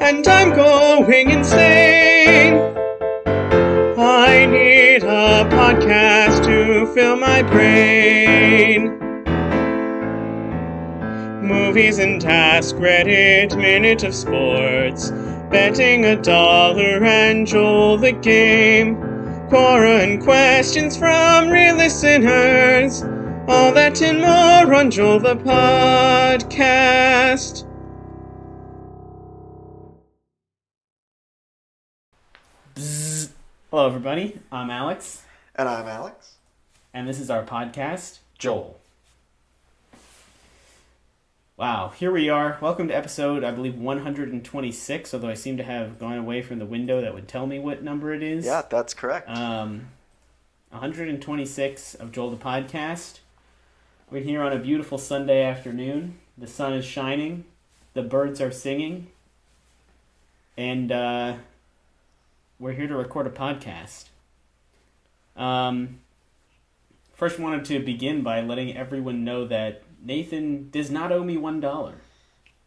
and I'm going insane. I need a podcast to fill my brain. Movies and Task, Reddit, Minute of Sports, betting $1 and Joel the Game, Quora and questions from real listeners, all that and more on Joel the Podcast. Bzz. Hello everybody, I'm Alex. And I'm Alex. And this is our podcast, Joel. Wow, here we are. Welcome to episode, I believe, 126, although I seem to have gone away from the window that would tell me what number it is. Yeah, that's correct. 126 of Joel the Podcast. We're here on a beautiful Sunday afternoon. The sun is shining. The birds are singing. And we're here to record a podcast. First wanted to begin by letting everyone know that Nathan does not owe me $1.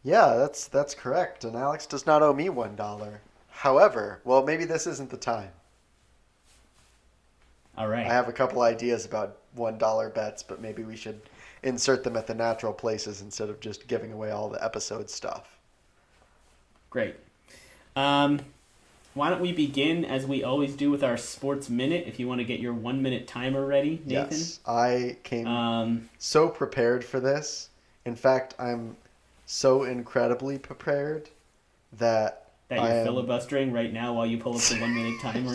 Yeah, that's correct. And Alex does not owe me $1. However, well, maybe this isn't the time. All right. I have a couple ideas about $1 bets, but maybe we should insert them at the natural places instead of just giving away all the episode stuff. Great. Why don't we begin, as we always do, with our Sports Minute, if you want to get your 1 minute timer ready, Nathan? Yes, I came so prepared for this. In fact, I'm so incredibly prepared that you're filibustering right now while you pull up the 1 minute timer.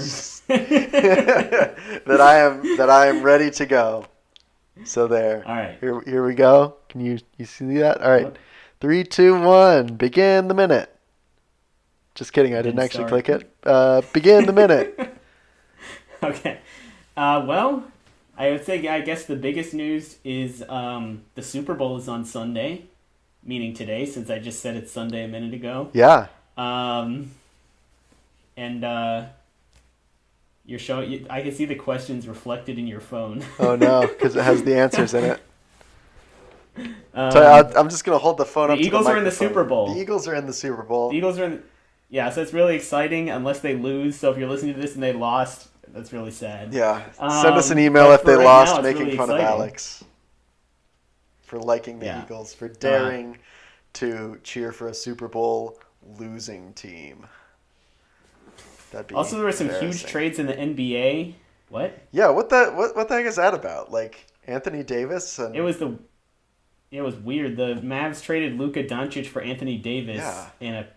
that I am ready to go. So there. All right. Here we go. Can you see that? All right. Yep. 3, 2, 1. Begin the minute. Just kidding. I didn't actually click it. Begin the minute. Okay. Well, I would say, I guess the biggest news is the Super Bowl is on Sunday, meaning today, since I just said it's Sunday a minute ago. Yeah. You're showing. I can see the questions reflected in your phone. Oh no, because it has the answers in it. So I'm just gonna hold the phone up. The Eagles are in the Super Bowl. The Eagles are in the Super Bowl. The Eagles are in. Yeah, so it's really exciting unless they lose. So if you're listening to this and they lost, that's really sad. Yeah. Send us an email if they lost, making really fun exciting. of Alex for liking the Eagles, for daring to cheer for a Super Bowl losing team. That'd be also, there were some huge trades in the NBA. What? Yeah, what the heck is that about? Like Anthony Davis and It was weird. The Mavs traded Luka Doncic for Anthony Davis in a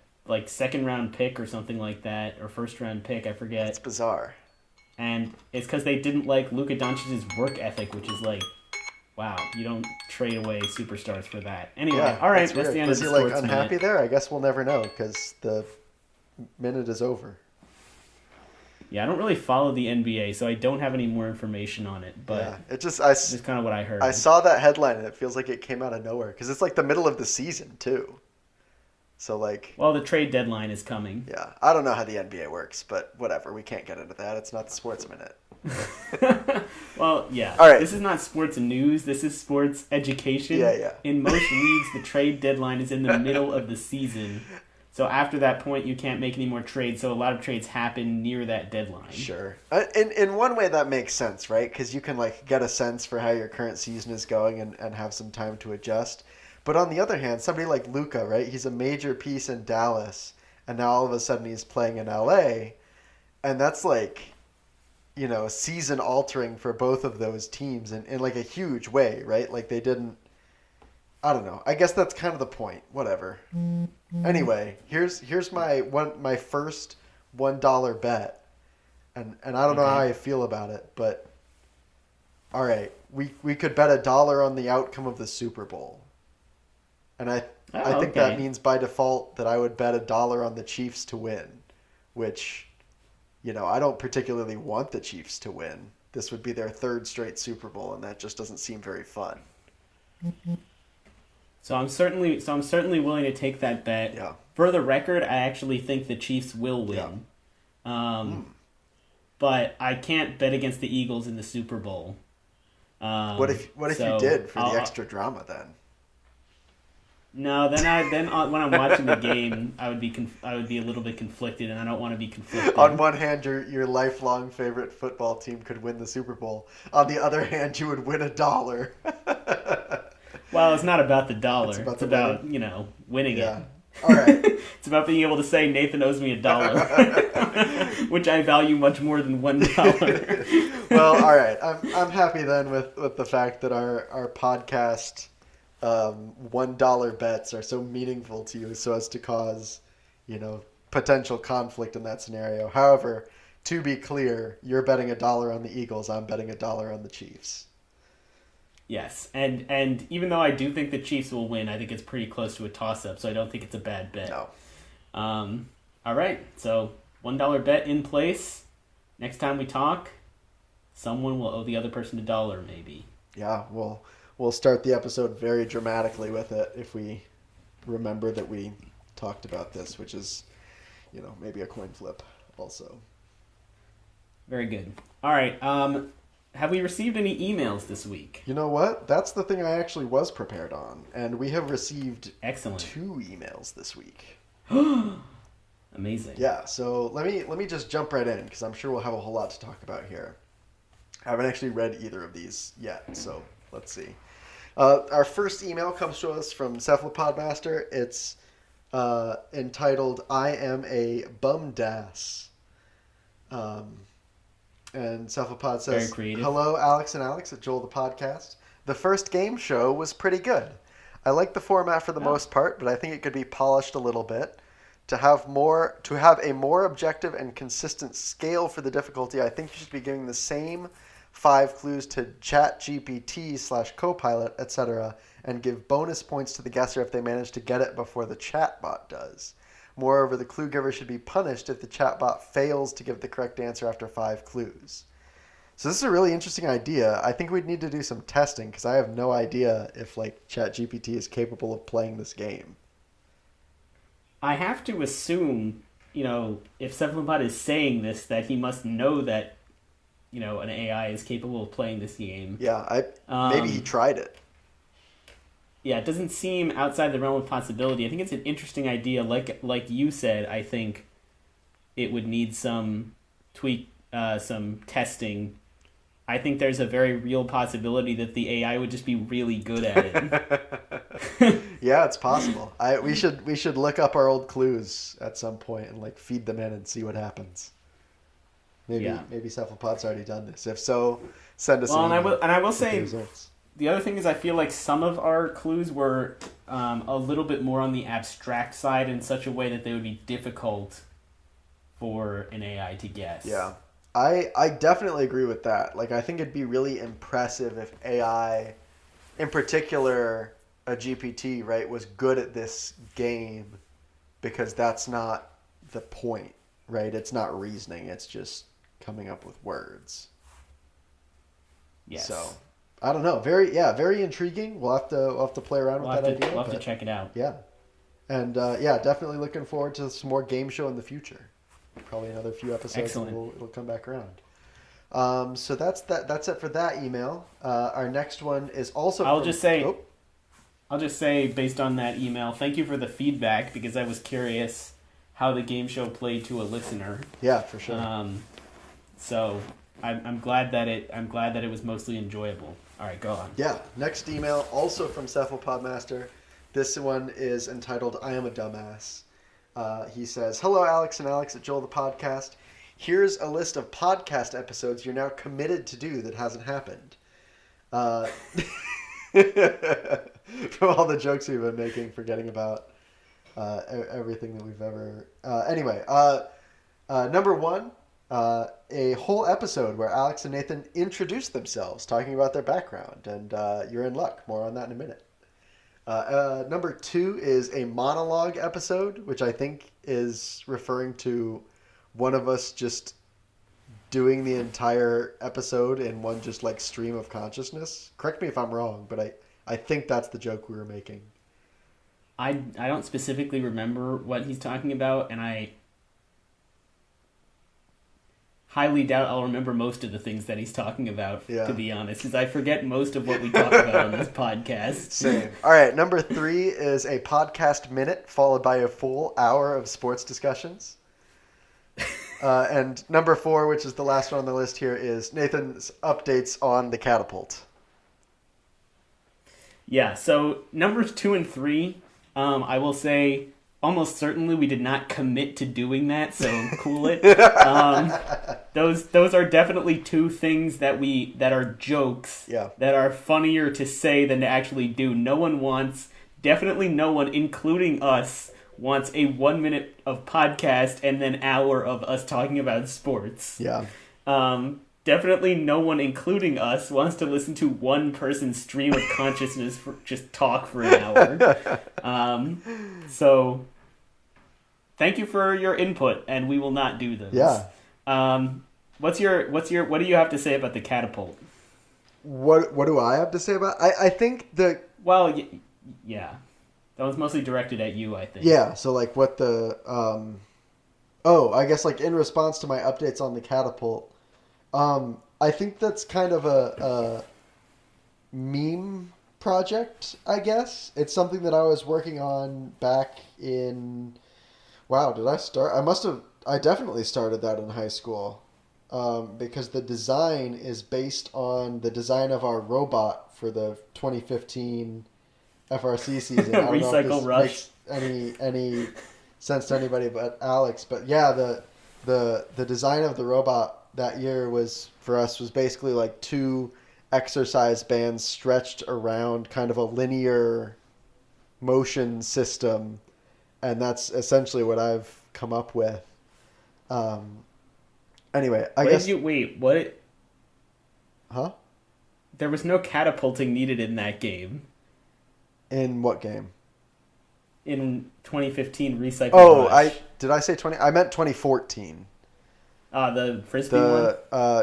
second round pick or something like that, or first round pick, I forget. It's bizarre. And it's because they didn't like Luka Doncic's work ethic, which is like, wow, you don't trade away superstars for that. Anyway, all right, that's the end of the sports minute. Was he unhappy there? I guess we'll never know because the minute is over. Yeah, I don't really follow the NBA, so I don't have any more information on it. But it's just kind of what I heard. I saw that headline and it feels like it came out of nowhere because it's like the middle of the season too. So well, the trade deadline is coming. Yeah, I don't know how the NBA works, but whatever. We can't get into that. It's not the Sports Minute. Well, yeah. All right. This is not sports news. This is sports education. Yeah. In most leagues, the trade deadline is in the middle of the season. So after that point, you can't make any more trades. So a lot of trades happen near that deadline. Sure. In one way, that makes sense, right? Because you can get a sense for how your current season is going and have some time to adjust. But on the other hand, somebody like Luka, right? He's a major piece in Dallas, and now all of a sudden he's playing in LA, and that's season altering for both of those teams in a huge way, right? Like they didn't. I don't know. I guess that's kind of the point. Whatever. Anyway, here's my first $1 bet, and I don't know how I feel about it, but all right, we could bet $1 on the outcome of the Super Bowl. And I think that means by default that I would bet $1 on the Chiefs to win, which, I don't particularly want the Chiefs to win. This would be their third straight Super Bowl, and that just doesn't seem very fun. So I'm certainly willing to take that bet. Yeah. For the record, I actually think the Chiefs will win. Yeah. But I can't bet against the Eagles in the Super Bowl. What if you did for the extra drama then? No, when I'm watching the game, I would be a little bit conflicted, and I don't want to be conflicted. On one hand, your lifelong favorite football team could win the Super Bowl. On the other hand, you would win $1. Well, it's not about the dollar. It's about It's the about winning? winning Yeah. it. All right. It's about being able to say Nathan owes me $1, which I value much more than $1. Well, all right. I'm happy then with the fact that our podcast $1 bets are so meaningful to you, so as to cause, potential conflict in that scenario. However, to be clear, you're betting $1 on the Eagles. I'm betting $1 on the Chiefs. Yes, and even though I do think the Chiefs will win, I think it's pretty close to a toss-up, so I don't think it's a bad bet. No. All right, so $1 bet in place. Next time we talk, someone will owe the other person $1, maybe. Yeah, we'll start the episode very dramatically with it if we remember that we talked about this, which is, maybe a coin flip also. Very good. All right, have we received any emails this week? You know what? That's the thing I actually was prepared on, and we have received Excellent. 2 emails this week. Amazing. Yeah, so let me just jump right in, because I'm sure we'll have a whole lot to talk about here. I haven't actually read either of these yet, so let's see. Our first email comes to us from Cephalopodmaster. It's entitled, "I am a bumdass." And Cephalopod says, Very creative. "Hello, Alex and Alex at Joel the Podcast. The first game show was pretty good. I like the format for the most part, but I think it could be polished a little bit. To have a more objective and consistent scale for the difficulty, I think you should be giving the same 5 clues to ChatGPT/Copilot, etc., and give bonus points to the guesser if they manage to get it before the chatbot does. Moreover, the clue giver should be punished if the chatbot fails to give the correct answer after 5 clues." So this is a really interesting idea. I think we'd need to do some testing, because I have no idea if ChatGPT is capable of playing this game. I have to assume, if Cephalopod is saying this, that he must know that, an AI is capable of playing this game. Yeah, maybe he tried it. Yeah, it doesn't seem outside the realm of possibility. I think it's an interesting idea. Like you said, I think it would need some some testing. I think there's a very real possibility that the AI would just be really good at it. Yeah, it's possible. We should look up our old clues at some point and feed them in and see what happens. Maybe Cephalopod's already done this. If so, send us an email. And I will say, results. The other thing is I feel like some of our clues were a little bit more on the abstract side in such a way that they would be difficult for an AI to guess. Yeah. I definitely agree with that. I think it'd be really impressive if AI, in particular a GPT, right, was good at this game, because that's not the point, right? It's not reasoning. It's just coming up with words. Yes. So, I don't know. Very intriguing. We'll have to play around with that idea. We'll have to check it out. Yeah. And definitely looking forward to some more game show in the future. Probably another few episodes. Excellent. And it'll come back around. So that's it for that email. Our next one is also. I'll just say, based on that email, thank you for the feedback, because I was curious how the game show played to a listener. Yeah, for sure. So I'm glad that it was mostly enjoyable. All right, go on. Yeah. Next email, also from Cephalopodmaster. This one is entitled, "I am a dumbass." He says, "Hello, Alex and Alex at Joel the Podcast. Here's a list of podcast episodes you're now committed to do that hasn't happened." From all the jokes we've been making, forgetting about everything that we've ever... Anyway, number 1, a whole episode where Alex and Nathan introduce themselves, talking about their background, and you're in luck. More on that in a minute. Number 2 is a monologue episode, which I think is referring to one of us just doing the entire episode in one just stream of consciousness. Correct me if I'm wrong, but I think that's the joke we were making. I don't specifically remember what he's talking about, and highly doubt I'll remember most of the things that he's talking about, Yeah. to be honest, because I forget most of what we talk about on this podcast. Same. All right, number 3 is a podcast minute followed by a full hour of sports discussions. And number 4, which is the last one on the list here, is Nathan's updates on the catapult. Yeah, so numbers 2 and 3, I will say almost certainly we did not commit to doing that, so cool it. Those are definitely 2 things that are jokes, Yeah. that are funnier to say than to actually do. Definitely no one, including us, wants a 1 minute of podcast and then hour of us talking about sports. Yeah. Definitely no one, including us, wants to listen to one person's stream of consciousness for just talk for an hour. So, thank you for your input, and we will not do those. Yeah. What do you have to say about the catapult? What do I have to say about it? I think the... Well, yeah. That was mostly directed at you, I think. Yeah, so like what the... I guess like in response to my updates on the catapult, I think that's kind of a meme project, I guess. It's something that I was working on back in... Wow, did I start? I definitely started that in high school. Because the design is based on the design of our robot for the 2015 FRC season. I don't know if Recycle this Rush. makes any sense to anybody but Alex. But yeah, the design of the robot that year was basically like 2 exercise bands stretched around kind of a linear motion system, and that's essentially what I've come up with. Anyway, I guess. What? Huh? There was no catapulting needed in that game. In what game? In 2015 Recycle Oh, Rush. did I say 20? I meant 2014. The Frisbee one?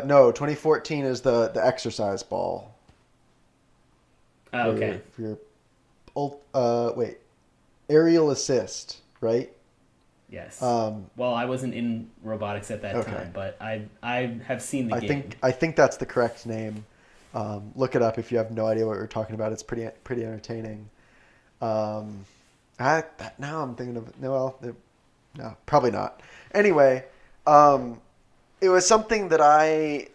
No, 2014 is the exercise ball. Oh, okay. For your, aerial assist, right? Yes. Um, Well, I wasn't in robotics at that Okay. time, but I have seen the game. I think that's the correct name. Look it up if you have no idea what we're talking about. It's pretty entertaining. Now I'm thinking of no, probably not. Anyway, it was something that I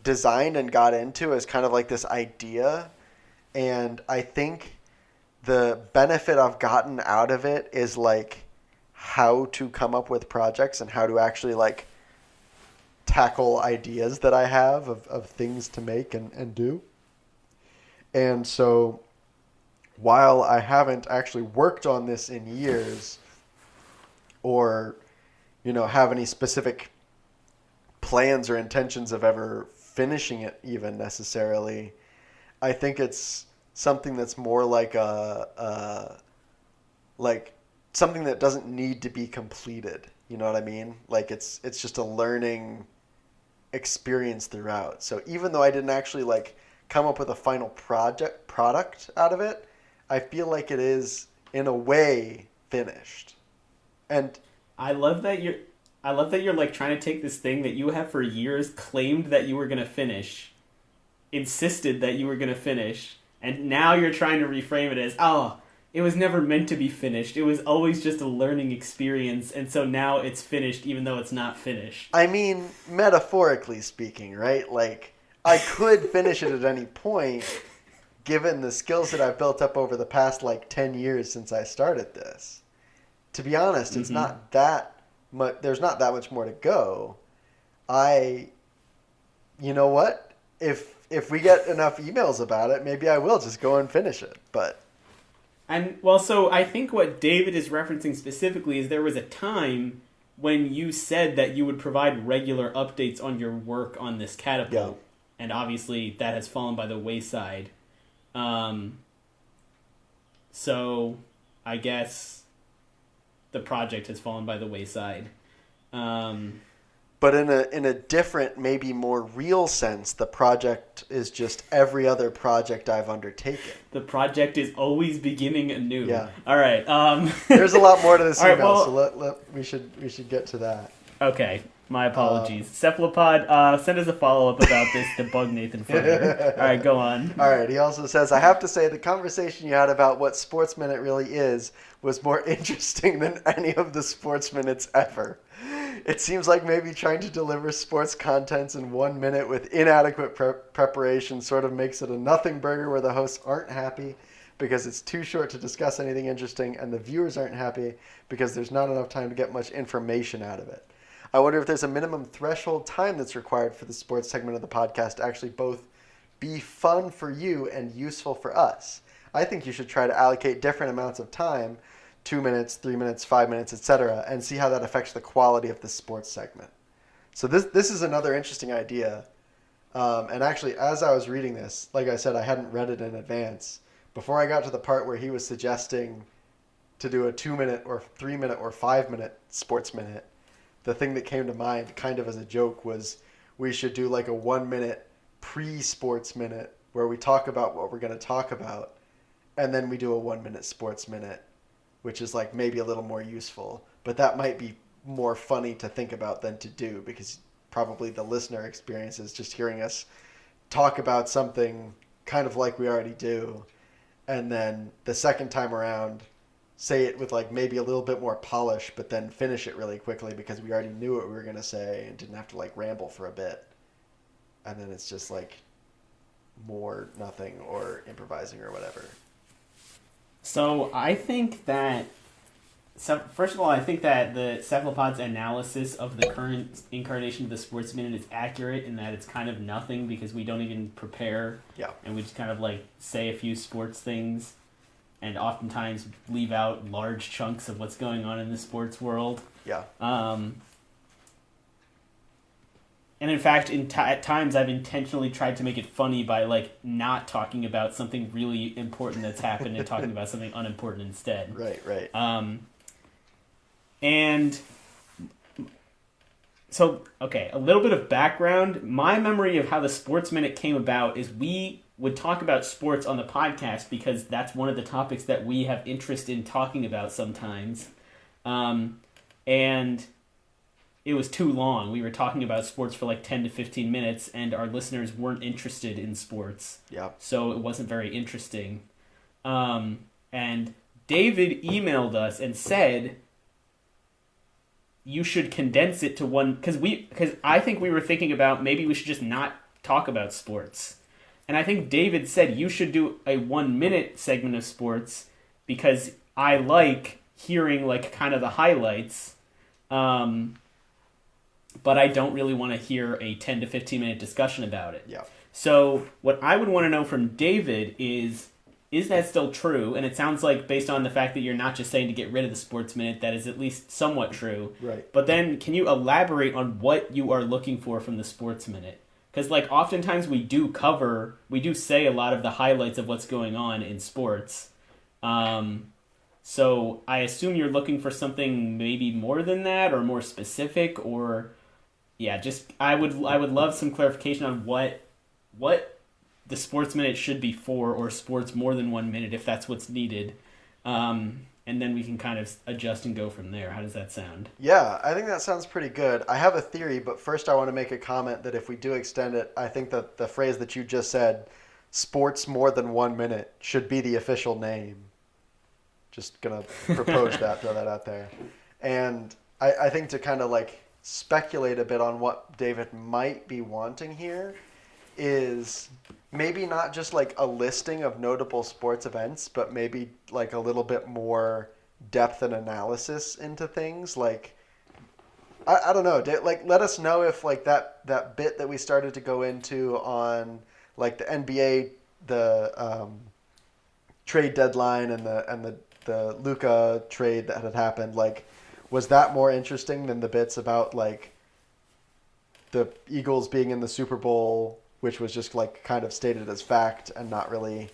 designed and got into as kind of like this idea, and I think the benefit I've gotten out of it is like how to come up with projects and how to actually like tackle ideas that I have of things to make and do. And so while I haven't actually worked on this in years or, have any specific plans or intentions of ever finishing it even necessarily, I think it's something that's more like something that doesn't need to be completed. You know what I mean? Like it's just a learning experience throughout. So even though I didn't actually like come up with a final product out of it, I feel like it is in a way finished. And I love that you're like trying to take this thing that you have for years claimed that you were going to finish, insisted that you were going to finish, and now you're trying to reframe it as, it was never meant to be finished. It was always just a learning experience, and so now it's finished even though it's not finished. I mean, metaphorically speaking, right? Like, I could finish it at any point, given the skills that I've built up over the past, 10 years since I started this. To be honest, it's not that much, there's not that much more to go. You know what? If we get enough emails about it, maybe I will just go and finish it, but... So I think what David is referencing specifically is there was a time when you said that you would provide regular updates on your work on this catapult. Yeah. And obviously that has fallen by the wayside. So I guess the project has fallen by the wayside. But in a different, maybe more real sense, the project is just every other project I've undertaken. The project is always beginning anew. Yeah. All right. There's a lot more to this All right, email, well- so we should get to that. Okay. My apologies. Cephalopod, send us a follow-up about this to bug Nathan further. All right, go on. All right, he also says, I have to say the conversation you had about what Sports Minute really is was more interesting than any of the Sports Minutes ever. It seems like maybe trying to deliver sports contents in 1 minute with inadequate preparation sort of makes it a nothing burger where the hosts aren't happy because it's too short to discuss anything interesting and the viewers aren't happy because there's not enough time to get much information out of it. I wonder if there's a minimum threshold time that's required for the sports segment of the podcast to actually both be fun for you and useful for us. I think you should try to allocate different amounts of time, 2 minutes, 3 minutes, 5 minutes, etc., and see how that affects the quality of the sports segment. So this is another interesting idea. And actually, as I was reading this, like I said, I hadn't read it in advance. Before I got to the part where he was suggesting to do a 2 minute or 3 minute or 5 minute sports minute, the thing that came to mind kind of as a joke was we should do like a 1 minute pre-sports minute where we talk about what we're going to talk about, and then we do a 1 minute sports minute, which is like maybe a little more useful. But that might be more funny to think about than to do, because probably the listener experience is just hearing us talk about something kind of like we already do, and then the second time around say it with like maybe a little bit more polish, but then finish it really quickly because we already knew what we were going to say and didn't have to like ramble for a bit. And then it's just like more nothing or improvising or whatever. So I think that, first of all, I think that the Cephalopod's analysis of the current incarnation of the Sports Minute is accurate in that it's kind of nothing because we don't even prepare. Yeah. And we just kind of like say a few sports things and oftentimes leave out large chunks of what's going on in the sports world. Yeah. And in fact, at times I've intentionally tried to make it funny by like not talking about something really important that's happened and talking about something unimportant instead. Right. And so, okay, a little bit of background. My memory of how the Sports Minute came about is we would talk about sports on the podcast because that's one of the topics that we have interest in talking about sometimes. And it was too long. We were talking about sports for like 10 to 15 minutes, and our listeners weren't interested in sports. Yeah. So it wasn't very interesting. And David emailed us and said, you should condense it to one, because I think we were thinking about maybe we should just not talk about sports. And I think David said you should do a 1 minute segment of sports because I like hearing like kind of the highlights. But I don't really want to hear a 10 to 15 minute discussion about it. Yeah. So what I would want to know from David is that still true? And it sounds like based on the fact that you're not just saying to get rid of the Sports Minute, that is at least somewhat true. Right. But then can you elaborate on what you are looking for from the Sports Minute? Because like oftentimes we do say a lot of the highlights of what's going on in sports. So I assume you're looking for something maybe more than that or more specific, or I would love some clarification on what the Sports Minute should be for, or sports more than 1 minute if that's what's needed. And then we can kind of adjust and go from there. How does that sound? Yeah, I think that sounds pretty good. I have a theory, but first I want to make a comment that if we do extend it, I think that the phrase that you just said, sports more than 1 minute, should be the official name. Just going to propose that, throw that out there. And I think to kind of like speculate a bit on what David might be wanting here is maybe not just like a listing of notable sports events, but maybe like a little bit more depth and analysis into things. Like, I don't know, like let us know if like that bit that we started to go into on like the NBA, the trade deadline and the Luka trade that had happened, like was that more interesting than the bits about like the Eagles being in the Super Bowl, which was just like kind of stated as fact and not really,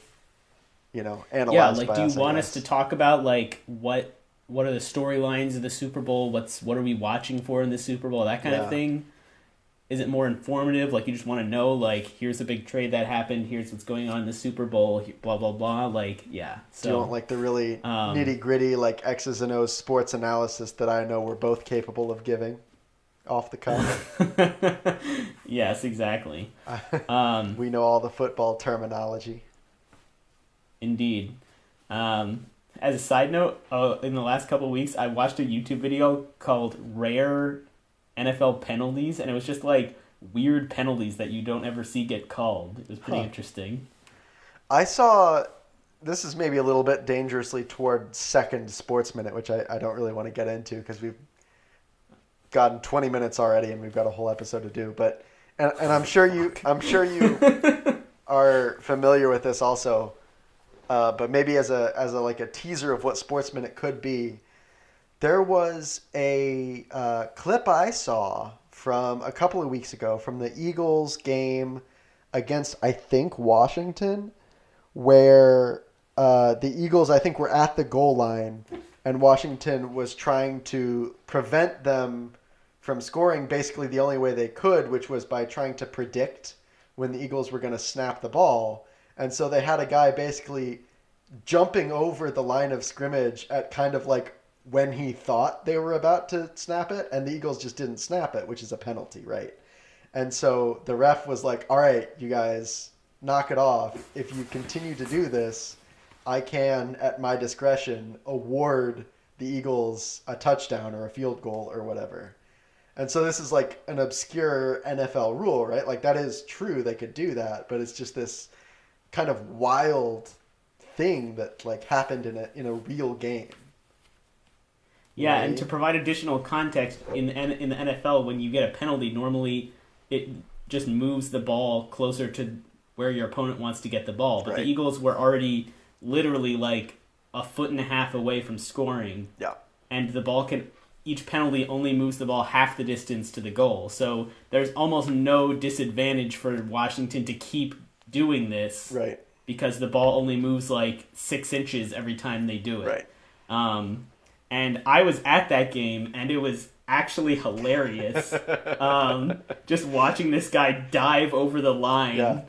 analyzed. Yeah, like do you want us to talk about like what are the storylines of the Super Bowl? What are we watching for in the Super Bowl? That kind of thing. Is it more informative? Like you just want to know like here's a big trade that happened, here's what's going on in the Super Bowl, blah blah blah. Like So do you want like the really nitty gritty like X's and O's sports analysis that I know we're both capable of giving? off the cuff. Yes, exactly. We know all the football terminology. Indeed. As a side note, in the last couple of weeks, I watched a YouTube video called Rare NFL Penalties, and it was just like weird penalties that you don't ever see get called. It was pretty interesting. I saw, this is maybe a little bit dangerously toward second sports minute, which I don't really want to get into because we've gotten 20 minutes already and we've got a whole episode to do. But and I'm sure you are familiar with this also. But maybe as a like a teaser of what Sports Minute could be, there was a clip I saw from a couple of weeks ago from the Eagles game against, I think, Washington, where the Eagles, I think, were at the goal line and Washington was trying to prevent them from scoring basically the only way they could, which was by trying to predict when the Eagles were going to snap the ball. And so they had a guy basically jumping over the line of scrimmage at kind of like when he thought they were about to snap it, and the Eagles just didn't snap it, which is a penalty, right? And so the ref was like, all right, you guys, knock it off. If you continue to do this, I can, at my discretion, award the Eagles a touchdown or a field goal or whatever. And so this is like an obscure NFL rule, right? Like that is true, they could do that, but it's just this kind of wild thing that like happened in a real game. Yeah, Right? and to provide additional context, in the NFL, when you get a penalty, normally it just moves the ball closer to where your opponent wants to get the ball. But Right. the Eagles were already literally like a foot and a half away from scoring. Yeah. And the ball each penalty only moves the ball half the distance to the goal. So there's almost no disadvantage for Washington to keep doing this. Right. Because the ball only moves like 6 inches every time they do it. Right. And I was at that game, and it was actually hilarious. Just watching this guy dive over the line, Yeah.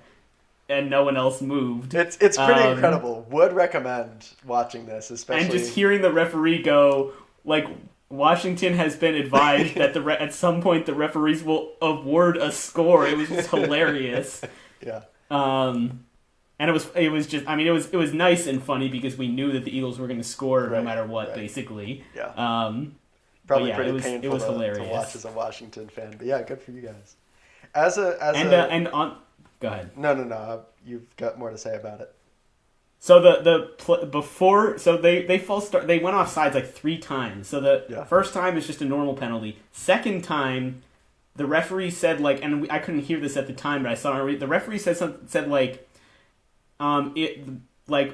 and no one else moved. It's pretty incredible. Would recommend watching this, especially. And just hearing the referee go, like, Washington has been advised that at some point the referees will award a score. It was just hilarious. Yeah. And it was just, I mean, it was nice and funny because we knew that the Eagles were going to score no Right, matter what, right. basically. Yeah. Probably Probably yeah, pretty painful it was to hilarious. watch as a Washington fan. But yeah, good for you guys. Go ahead. No. You've got more to say about it. So they went off sides like 3 times. So the first time is just a normal penalty. Second time, the referee said like, and I couldn't hear this at the time, but I saw it. The referee said like,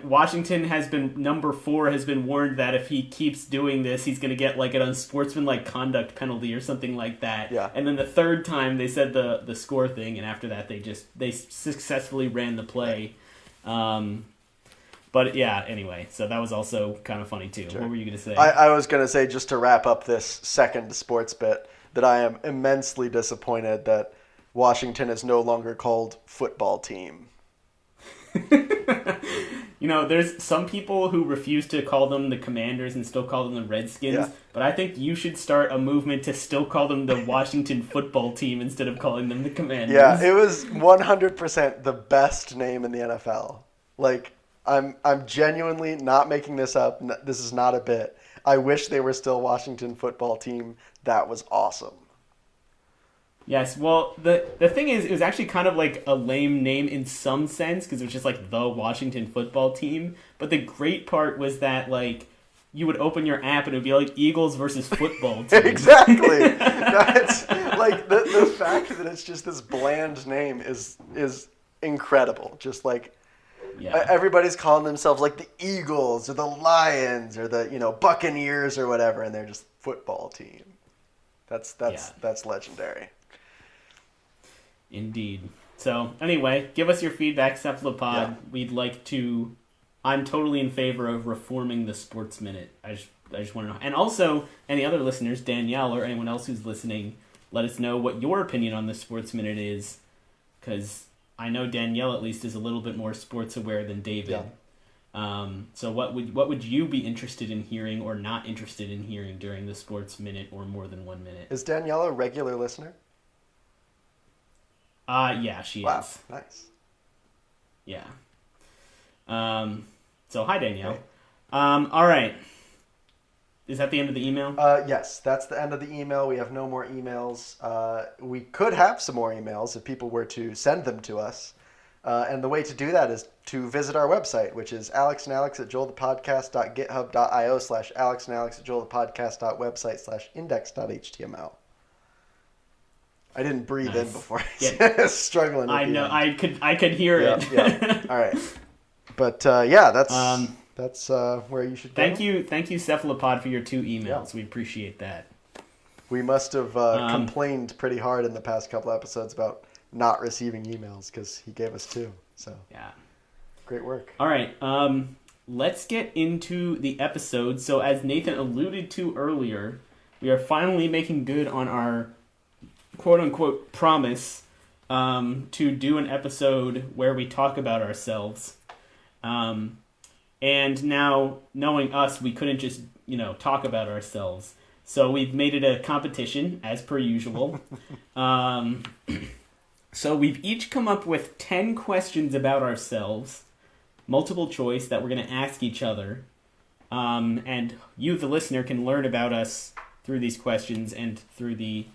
Washington number 4 has been warned that if he keeps doing this, he's going to get like an unsportsmanlike conduct penalty or something like that. Yeah. And then the third time they said the score thing, and after that they successfully ran the play. But yeah, anyway, so that was also kind of funny too. Sure. What were you going to say? I was going to say, just to wrap up this second sports bit, that I am immensely disappointed that Washington is no longer called football team. You know, there's some people who refuse to call them the Commanders and still call them the Redskins, Yeah. but I think you should start a movement to still call them the Washington football team instead of calling them the Commanders. Yeah, it was 100% the best name in the NFL. Like, I'm genuinely not making this up. This is not a bit. I wish they were still Washington football team. That was awesome. Yes, well, the thing is, it was actually kind of like a lame name in some sense, because it was just like the Washington football team. But the great part was that, like, you would open your app and it would be like Eagles versus football team. Exactly. That's like the fact that it's just this bland name is incredible. Just like everybody's calling themselves like the Eagles or the Lions or the Buccaneers or whatever, and they're just football team. That's legendary. Indeed. So, anyway, give us your feedback, Cephalopod. Yeah. I'm totally in favor of reforming the Sports Minute. I just want to know. And also, any other listeners, Danielle or anyone else who's listening, let us know what your opinion on the Sports Minute is. Because I know Danielle, at least, is a little bit more sports aware than David. So what would you be interested in hearing or not interested in hearing during the Sports Minute or more than 1 minute? Is Danielle a regular listener? Yeah, she Wow, is. nice. Yeah. So hi, Danielle. Hey. All right. Is that the end of the email? Yes, that's the end of the email. We have no more emails. We could have some more emails if people were to send them to us. And the way to do that is to visit our website, which is alexandalex@joelthepodcast.github.io/alexandalex@joelthepodcast.website/index.html. I didn't breathe in Nice. before. Yeah. Struggling. With I the know. end. I could hear it. Yeah. All right. But yeah, that's where you should go. Thank you, Cephalopod, for your 2 emails. Yeah. We appreciate that. We must have complained pretty hard in the past couple episodes about not receiving emails because he gave us 2. So yeah, great work. All right, let's get into the episode. So as Nathan alluded to earlier, we are finally making good on our quote-unquote promise to do an episode where we talk about ourselves. And now, knowing us, we couldn't just, talk about ourselves. So we've made it a competition, as per usual. So we've each come up with 10 questions about ourselves, multiple choice, that we're going to ask each other. And you, the listener, can learn about us through these questions and through the,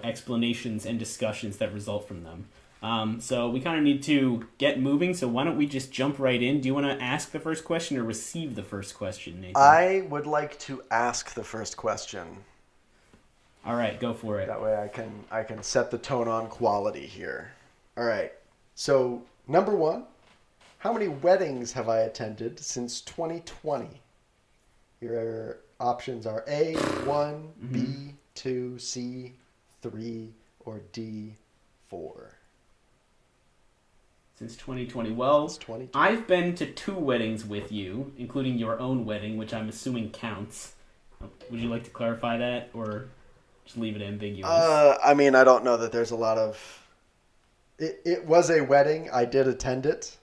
explanations and discussions that result from them. So we kind of need to get moving, so why don't we just jump right in? Do you want to ask the first question or receive the first question, Nathan? I would like to ask the first question. All right, go for it. That way I can set the tone on quality here. All right. So, number 1, how many weddings have I attended since 2020? Your options are A, 1, B, 2, C, 3, or D, 4. Since 2020. Well, Since 2020. I've been to 2 weddings with you, including your own wedding, which I'm assuming counts. Would you like to clarify that, or just leave it ambiguous? I mean, I don't know that there's a lot of... It was a wedding. I did attend it,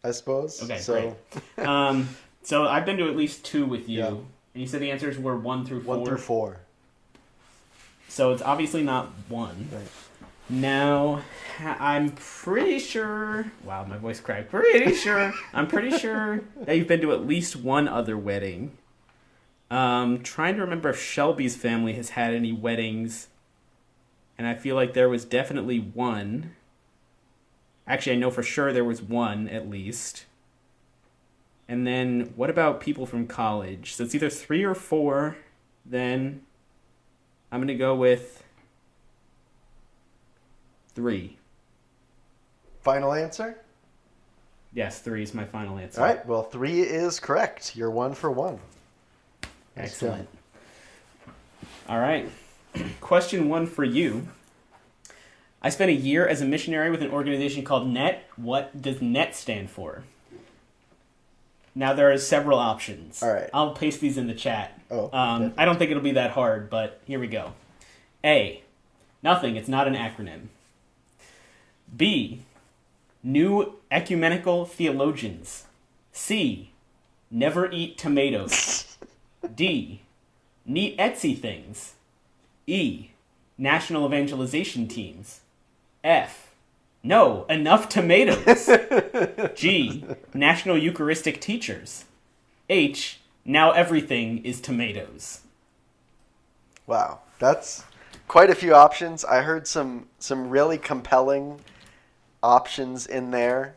I suppose. Okay, so... great. So I've been to at least 2 with you. Yeah. And you said the answers were 1 through 4? 1 through 4. So it's obviously not 1. Right. Now, I'm pretty sure... Wow, my voice cracked. I'm pretty sure that you've been to at least 1 other wedding. Trying to remember if Shelby's family has had any weddings. And I feel like there was definitely 1. Actually, I know for sure there was 1, at least. And then, what about people from college? So it's either 3 or 4. Then I'm going to go with 3. Final answer? Yes, 3 is my final answer. All right. Well, 3 is correct. You're 1 for 1. Excellent. All right. Question 1 for you. I spent a year as a missionary with an organization called NET. What does NET stand for? Now, there are several options. All right. I'll paste these in the chat. Oh, I don't think it'll be that hard, but here we go. A, nothing. It's not an acronym. B, New Ecumenical Theologians. C, Never Eat Tomatoes. D, Neat Etsy Things. E, National Evangelization Teams. F, No, Enough Tomatoes. G, National Eucharistic Teachers. H, Now Everything is Tomatoes. Wow. That's quite a few options. I heard some really compelling options in there.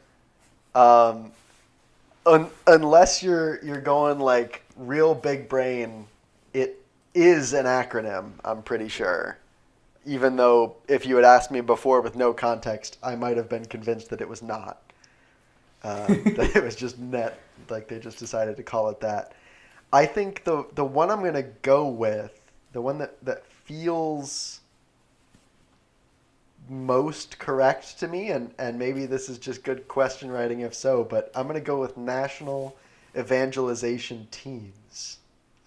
Unless you're going like real big brain, it is an acronym, I'm pretty sure. Even though if you had asked me before with no context, I might have been convinced that it was not. That it was just NET, like they just decided to call it that. I think the one I'm going to go with, the one that feels most correct to me, and maybe this is just good question writing if so, but I'm going to go with National Evangelization Teams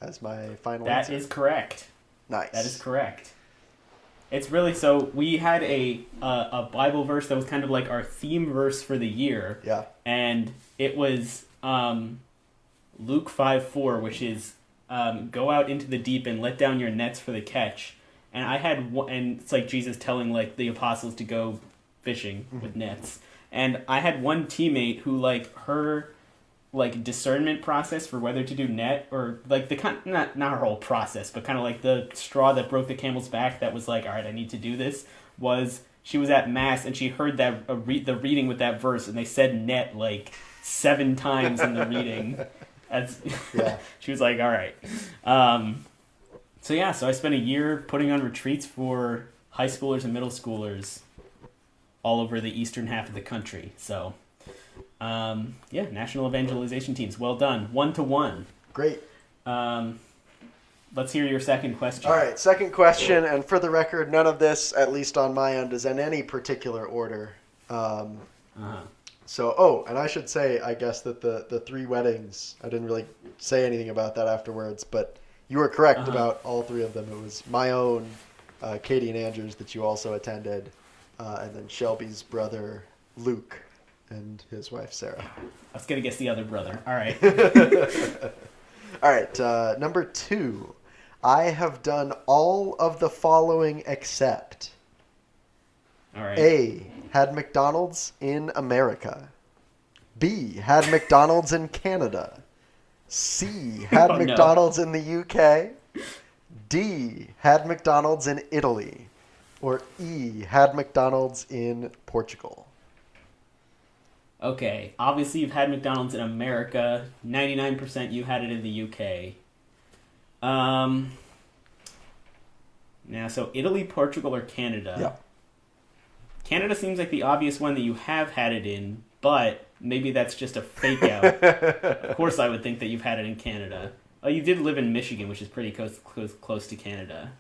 as my final answer. That is correct. Nice. That is correct. It's really, so we had a Bible verse that was kind of like our theme verse for the year. Yeah. And it was Luke 5:4, which is go out into the deep and let down your nets for the catch. And I had one, and it's like Jesus telling like the apostles to go fishing with nets. And I had one teammate who like her like discernment process for whether to do net or like the kind not her whole process, but kind of like the straw that broke the camel's back that was like, all right, I need to do this, was she was at mass and she heard that the reading with that verse, and they said net like 7 times in the reading. As Yeah. she was like, all right. So I spent a year putting on retreats for high schoolers and middle schoolers all over the eastern half of the country. So, national evangelization teams. Well done. 1-1. Great. Let's hear your second question. All right, second question, and for the record, none of this, at least on my end, is in any particular order. So, and I should say, I guess, that the 3 weddings, I didn't really say anything about that afterwards, but you were correct about all 3 of them. It was my own, Katie and Andrew's, that you also attended, and then Shelby's brother, Luke, and his wife, Sarah. I was going to guess the other brother. All right. All right, number 2. I have done all of the following except... All right. A, had McDonald's in America. B, had McDonald's in Canada. C, had Oh, no. McDonald's in the UK. D, had McDonald's in Italy. Or E, had McDonald's in Portugal. Okay. Obviously, you've had McDonald's in America. 99% you had it in the UK. Now, so Italy, Portugal, or Canada? Yep. Canada seems like the obvious one that you have had it in, but maybe that's just a fake out. Of course, I would think that you've had it in Canada. Oh, you did live in Michigan, which is pretty close to Canada.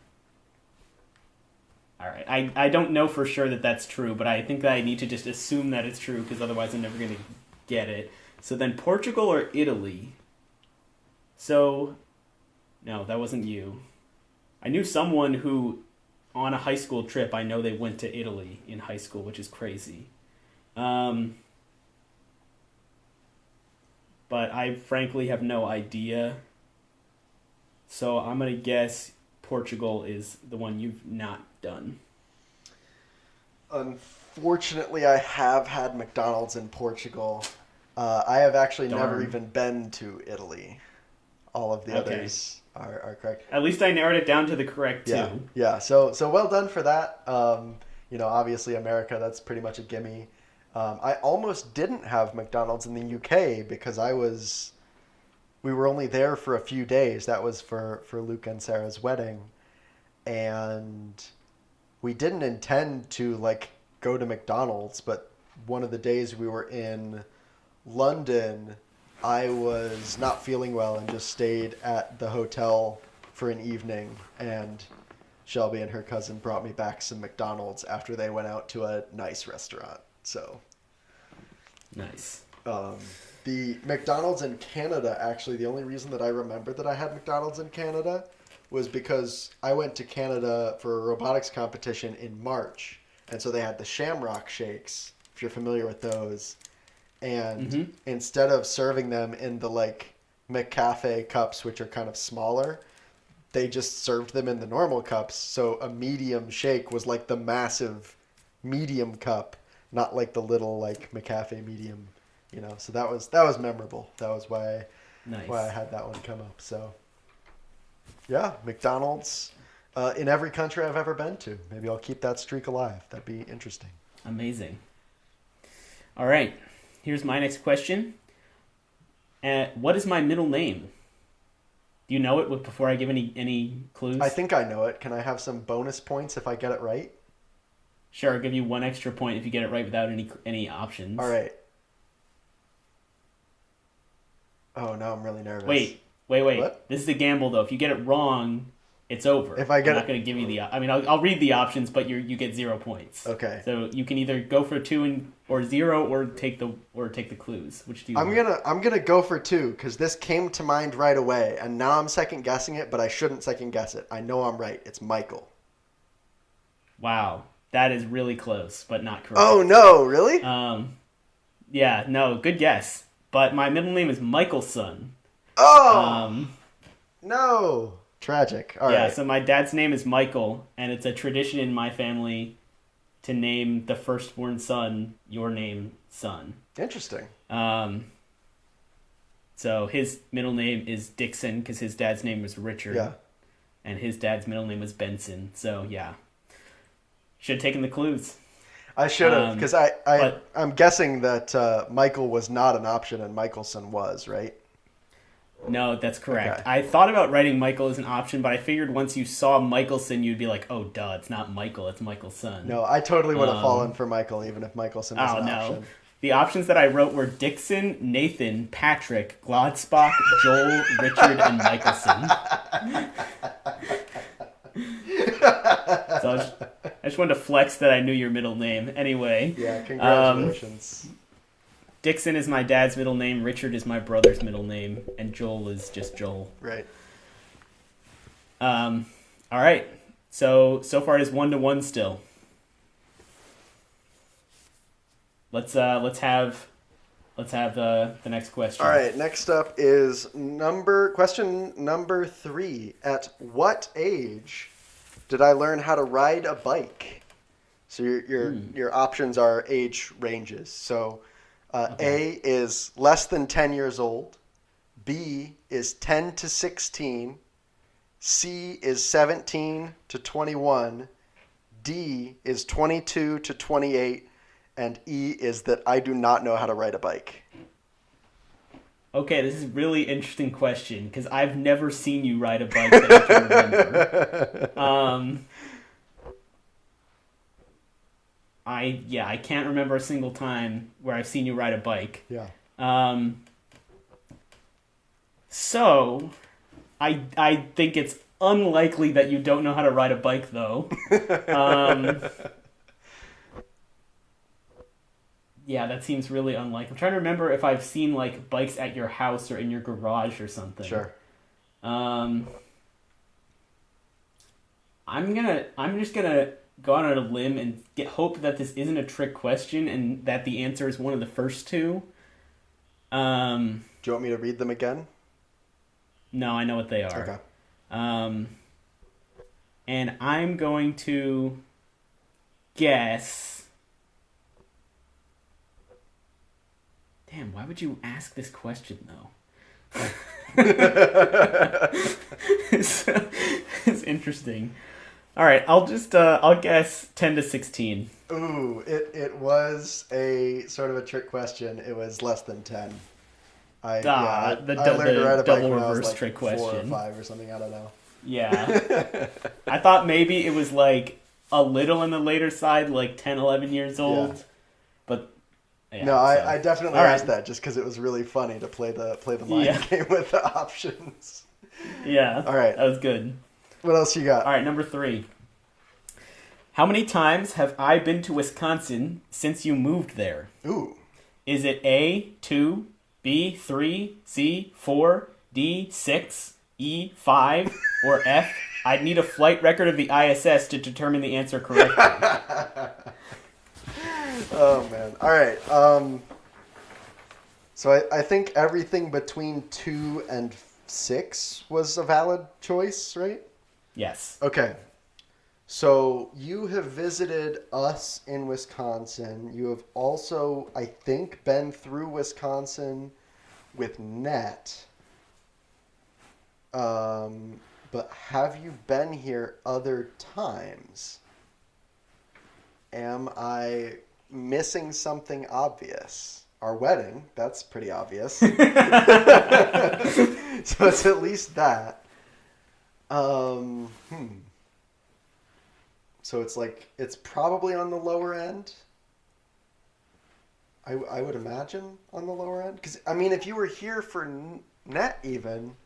All right. I don't know for sure that that's true, but I think that I need to just assume that it's true, because otherwise I'm never going to get it. So then Portugal or Italy? So, no, that wasn't you. I knew someone who, on a high school trip, I know they went to Italy in high school, which is crazy. But I frankly have no idea. So I'm going to guess Portugal is the one you've not done. Unfortunately, I have had McDonald's in Portugal. I have actually never Darn. even been to Italy. All of the Okay. others are correct. At least I narrowed it down to the correct two. Yeah. So well done for that. Obviously America, that's pretty much a gimme. I almost didn't have McDonald's in the UK because we were only there for a few days. That was for Luke and Sarah's wedding, and we didn't intend to go to McDonald's. But one of the days we were in London, I was not feeling well and just stayed at the hotel for an evening, and Shelby and her cousin brought me back some McDonald's after they went out to a nice restaurant. So, Nice. the McDonald's in Canada, actually, the only reason that I remember that I had McDonald's in Canada was because I went to Canada for a robotics competition in March, and so they had the Shamrock Shakes, if you're familiar with those. And instead of serving them in the McCafe cups, which are kind of smaller, they just served them in the normal cups. So a medium shake was like the massive medium cup, not like the little McCafe medium, So that was memorable. That was why I had that one come up. So yeah, McDonald's in every country I've ever been to. Maybe I'll keep that streak alive. That'd be interesting. Amazing. All right. Here's my next question. What is my middle name? Do you know it before I give any clues? I think I know it. Can I have some bonus points if I get it right? Sure, I'll give you 1 extra point if you get it right without any options. All right. Oh, now I'm really nervous. Wait. What? This is a gamble, though. If you get it wrong, it's over. If I get I'm not going to give you the... I'll read the options, but you get 0 points. Okay. So you can either go for 2 or 0, or take the clues. Which do you want? I'm gonna go for 2 because this came to mind right away, and now I'm second guessing it, but I shouldn't second guess it. I know I'm right. It's Michael. Wow, that is really close, but not correct. Oh no, really? Yeah, no, good guess. but my middle name is Michelson. Oh no! Tragic. All right. Yeah, so my dad's name is Michael, and it's a tradition in my family to name the firstborn son your name, son. Interesting. So his middle name is Dixon because his dad's name was Richard. Yeah. And his dad's middle name was Benson. So yeah, should have taken the clues. I should have, because I'm guessing that Michael was not an option and Michelson was, right? No, that's correct. Okay. I thought about writing Michael as an option, but I figured once you saw Michelson, you'd be like, oh, duh, it's not Michael, it's Michaelson. No, I totally would have fallen for Michael even if Michelson was an option. The options that I wrote were Dixon, Nathan, Patrick, Glodspock, Joel, Richard, and Michelson. So I just wanted to flex that I knew your middle name. Anyway. Yeah, congratulations. Dixon is my dad's middle name, Richard is my brother's middle name, and Joel is just Joel. Right. All right. So far it is 1-1 still. Let's have the next question. All right, next up is question number 3. At what age did I learn how to ride a bike? So your options are age ranges. So A is less than 10 years old. B is 10 to 16. C is 17 to 21. D is 22 to 28. And E is that I do not know how to ride a bike. Okay, this is a really interesting question because I've never seen you ride a bike that I can remember. I can't remember a single time where I've seen you ride a bike. Yeah. So I think it's unlikely that you don't know how to ride a bike though. Yeah, that seems really unlikely. I'm trying to remember if I've seen like bikes at your house or in your garage or something. Sure. I'm just gonna go out on a limb and hope that this isn't a trick question and that the answer is one of the first two. Do you want me to read them again? No, I know what they are. Okay. And I'm going to guess. Damn, why would you ask this question though? It's interesting. All right, I'll guess 10 to 16. Ooh, it was a sort of a trick question. It was less than 10. I learned to ride a bike when I was like trick 4 or question. 5 or something. I don't know. Yeah. I thought maybe it was like a little on the later side, like 10, 11 years old. Yeah. But yeah, no, I definitely asked that just because it was really funny to play the mind game with the options. Yeah. All right. That was good. What else you got? All right, number 3. How many times have I been to Wisconsin since you moved there? Ooh. Is it A, 2, B, 3, C, 4, D, 6, E, 5, or F? I'd need a flight record of the ISS to determine the answer correctly. Oh, man. All right. So I think everything between 2 and 6 was a valid choice, right? Yes. Okay. So you have visited us in Wisconsin. You have also, I think, been through Wisconsin with Net. But have you been here other times? Am I missing something obvious? Our wedding, that's pretty obvious. So it's at least that. So it's probably on the lower end. I would imagine on the lower end. Because, I mean, if you were here for Net even,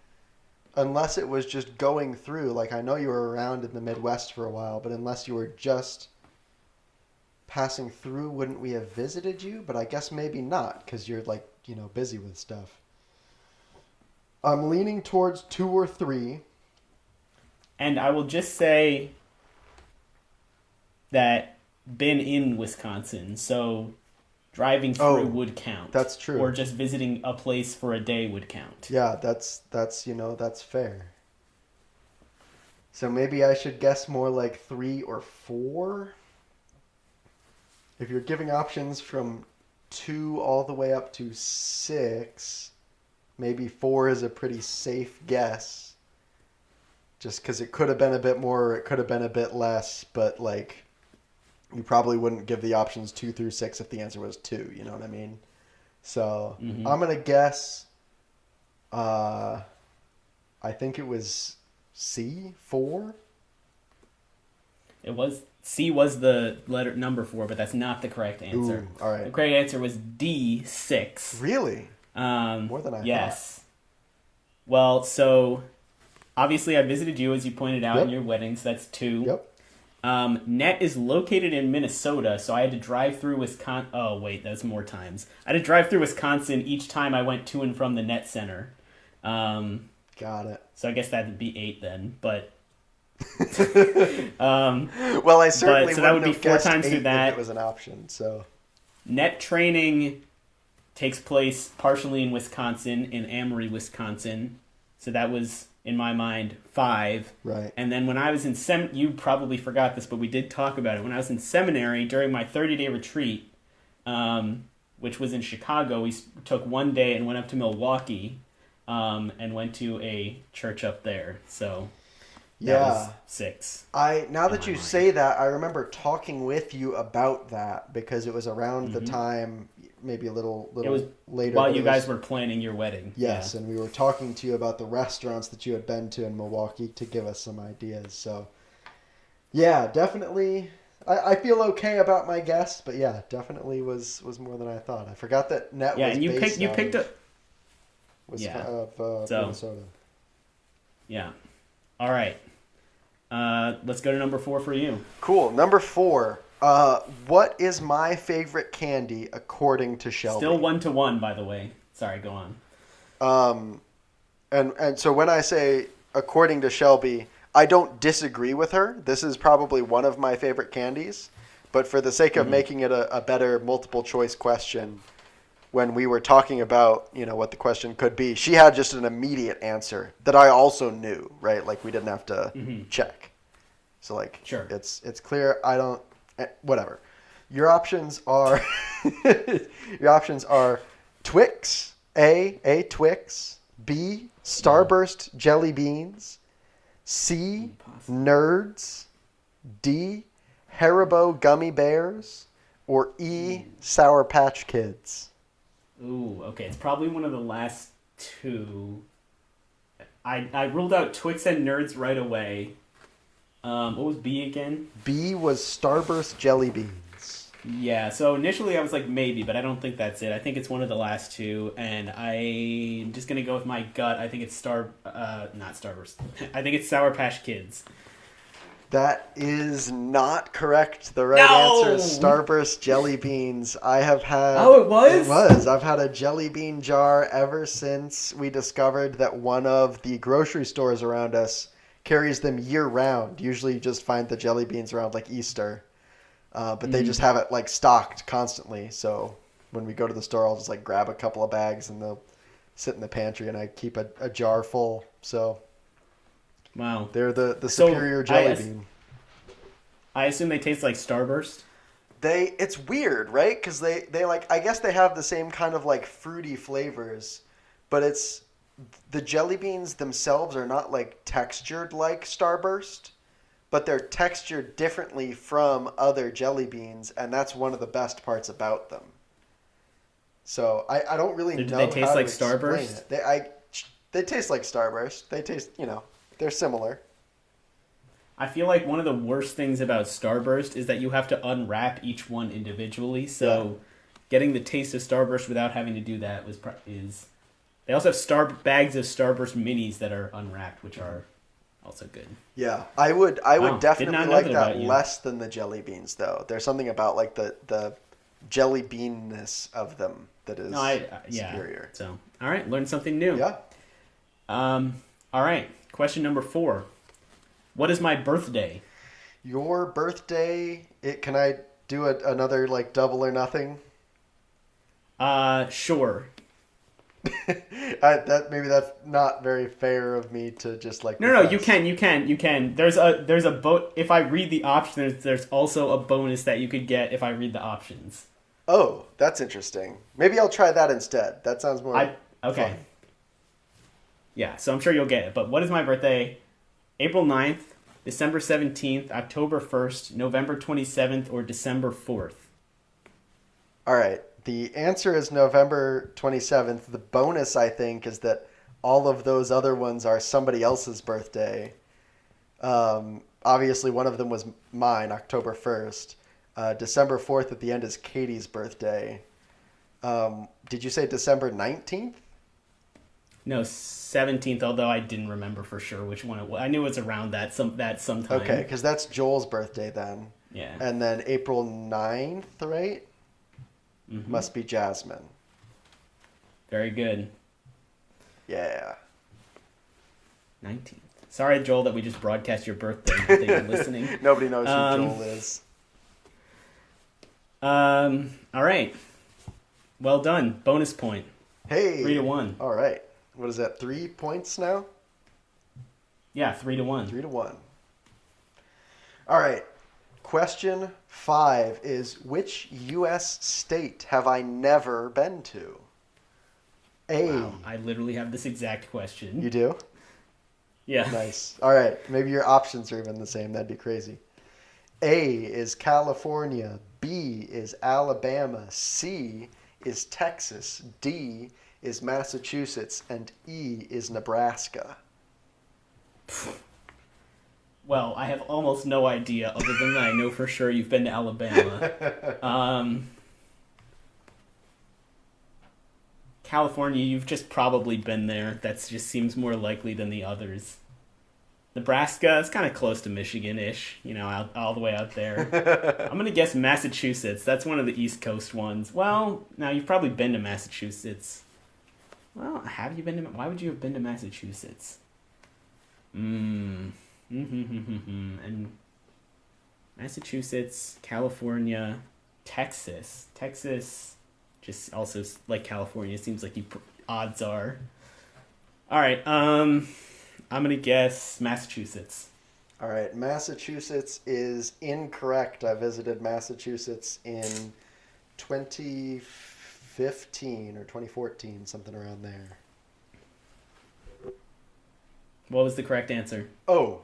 unless it was just going through, like I know you were around in the Midwest for a while, but unless you were just passing through, wouldn't we have visited you? But I guess maybe not, because you're busy with stuff. I'm leaning towards 2 or 3. And I will just say that been in Wisconsin, so driving through Oh, would count. that's true. Or just visiting a place for a day would count. Yeah, that's that's fair. So maybe I should guess more like 3 or 4. If you're giving options from 2 all the way up to 6, maybe 4 is a pretty safe guess. Just because it could have been a bit more, or it could have been a bit less, but like you probably wouldn't give the options 2 through 6 if the answer was 2. You know what I mean? So Mhm. I'm gonna guess. I think it was C 4. It was C was the letter number 4, but that's not the correct answer. Ooh, all The right. correct answer was D 6. Really? Um, More than I yes. Well, so obviously I visited you as you pointed out Yep. in your wedding, so that's 2. Yep. Net is located in Minnesota, so I had to drive through Wisconsin. Oh wait, that's more times. I had to drive through Wisconsin each time I went to and from the Net Center. Got it. So I guess that'd be 8 then, but Well, I certainly so that would wouldn't be have 4 guessed times 8 through that. if it was an option. So Net training takes place partially in Wisconsin, in Amory, Wisconsin. So that was, in my mind, 5. right. And then when I was in you probably forgot this, but we did talk about it. When I was in seminary during my 30-day retreat, which was in Chicago, we took one day and went up to Milwaukee and went to a church up there. So that was 6. Now that my you mind. say that, I remember talking with you about that because it was around the Mhm. time, maybe a little It was later. while but you it guys was- were planning your wedding. Yes, and we were talking to you about the restaurants that you had been to in Milwaukee to give us some ideas. So, yeah, definitely. I feel okay about my guess, but yeah, definitely was more than I thought. I forgot that Net Yeah, was and you based picked out up. was Yeah. of So- Minnesota. Yeah. All right. Let's go to number 4 for you. Cool. Number 4. What is my favorite candy according to Shelby? Still 1-1, by the way. Sorry, go on. And so when I say according to Shelby, I don't disagree with her. This is probably one of my favorite candies, but for the sake of making it a better multiple choice question, when we were talking about, what the question could be, she had just an immediate answer that I also knew, right? Like we didn't have to check. So like Sure. it's clear. I don't whatever. Your options are Twix, A Twix, B Starburst jelly beans, C Impossible. Nerds, D Haribo gummy bears, or E Sour Patch Kids. Ooh, okay. It's probably one of the last 2. I ruled out Twix and Nerds right away. What was B again? B was Starburst jelly beans. Yeah, so initially I was like maybe, but I don't think that's it. I think it's one of the last 2, and I'm just gonna go with my gut. I think it's not Starburst. I think it's Sour Patch Kids. That is not correct. The right No! answer is Starburst jelly beans. I have had. Oh, it was? It was. I've had a jelly bean jar ever since we discovered that one of the grocery stores around us carries them year round. Usually, you just find the jelly beans around like Easter, but they just have it like stocked constantly. So when we go to the store, I'll just like grab a couple of bags and they'll sit in the pantry, and I keep a jar full. So. Wow. They're the So, superior jelly I- bean. I assume they taste like Starburst. It's weird, right? Because they like, I guess they have the same kind of like fruity flavors, but it's the jelly beans themselves are not like textured like Starburst, but they're textured differently from other jelly beans, and that's one of the best parts about them. So I don't really Do know they taste how like to explain Starburst? it. They taste like Starburst. They taste, they're similar. I feel like one of the worst things about Starburst is that you have to unwrap each one individually. So getting the taste of Starburst without having to do that is. They also have bags of Starburst minis that are unwrapped, which are also good. Yeah, I would Wow, did definitely not know like that that about you. less than the jelly beans, though. There's something about like the jelly beanness of them that is Yeah. superior. So, all right, learned something new. Yeah. All right, question number 4. What is my birthday? Your birthday. Can I do another like double or nothing? Sure. Maybe that's not very fair of me to just like. No, you request. can. There's a if I read the options, there's also a bonus that you could get if I read the options. Oh, that's interesting. Maybe I'll try that instead. That sounds more. Okay. fun. Yeah, so I'm sure you'll get it. But what is my birthday? April 9th, December 17th, October 1st, November 27th, or December 4th? All right. The answer is November 27th. The bonus, I think, is that all of those other ones are somebody else's birthday. Obviously, one of them was mine, October 1st. December 4th at the end is Katie's birthday. Did you say December 19th? No, 17th, although I didn't remember for sure which one it was. I knew it was around that sometime. Okay, because that's Joel's birthday then. Yeah. And then April 9th, right? Mm-hmm. Must be Jasmine. Very good. Yeah. 19th. Sorry, Joel, that we just broadcast your birthday. I think you're listening. Nobody knows who Joel is. All right. Well done. Bonus point. Hey. 3-1. All right. What is that? 3 points now? Yeah, 3-1. 3-1. All right. Question 5 is, which U.S. state have I never been to? A. Wow, I literally have this exact question. You do? Yeah. Nice. All right. Maybe your options are even the same. That'd be crazy. A is California. B is Alabama. C is Texas. D is Massachusetts. And E is Nebraska. Well, I have almost no idea, other than that I know for sure you've been to Alabama. California, you've just probably been there. That just seems more likely than the others. Nebraska, it's kind of close to Michigan-ish, all the way out there. I'm going to guess Massachusetts. That's one of the East Coast ones. Well, now you've probably been to Massachusetts. Well, have you been to... Why would you have been to Massachusetts? And Massachusetts, California, Texas. Texas, just also like California, seems like odds are. All right, I'm gonna guess Massachusetts. All right, Massachusetts is incorrect. I visited Massachusetts in 2015 or 2014, something around there. What was the correct answer? Oh,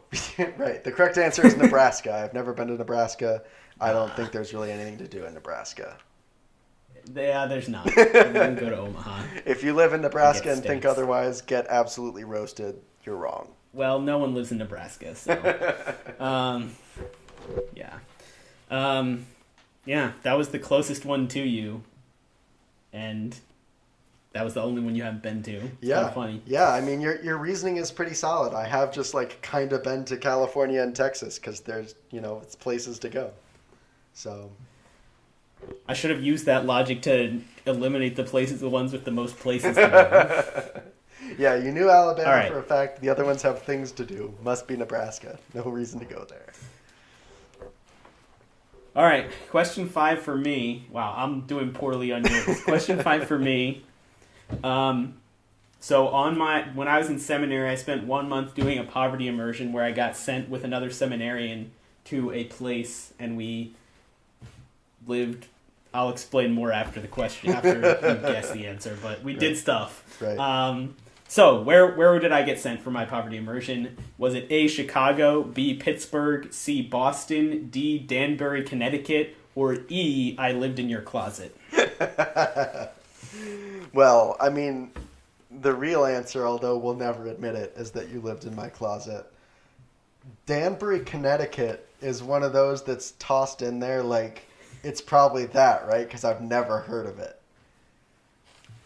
right. The correct answer is Nebraska. I've never been to Nebraska. I don't think there's really anything to do in Nebraska. Yeah, there's not. You can go to Omaha. If you live in Nebraska and think steaks. otherwise, get absolutely roasted. You're wrong. Well, no one lives in Nebraska, so yeah. Yeah, that was the closest one to you, and that was the only one you haven't been to. It's Yeah, kind of funny. yeah. I mean, your reasoning is pretty solid. I have just like kind of been to California and Texas because there's it's places to go. So I should have used that logic to eliminate the ones with the most places to go. yeah, you knew Alabama All right. for a fact. The other ones have things to do. Must be Nebraska. No reason to go there. All right, question 5 for me. Wow, I'm doing poorly on yours. Question 5 for me. So when I was in seminary, I spent 1 month doing a poverty immersion where I got sent with another seminarian to a place, and we lived. I'll explain more after the question, after you guess the answer. But we did stuff. Right. So where did I get sent for my poverty immersion? Was it A, Chicago, B, Pittsburgh, C, Boston, D, Danbury, Connecticut, or E, I lived in your closet? Well, I mean, the real answer, although we'll never admit it, is that you lived in my closet. Danbury, Connecticut is one of those that's tossed in there like it's probably that, right? Because I've never heard of it.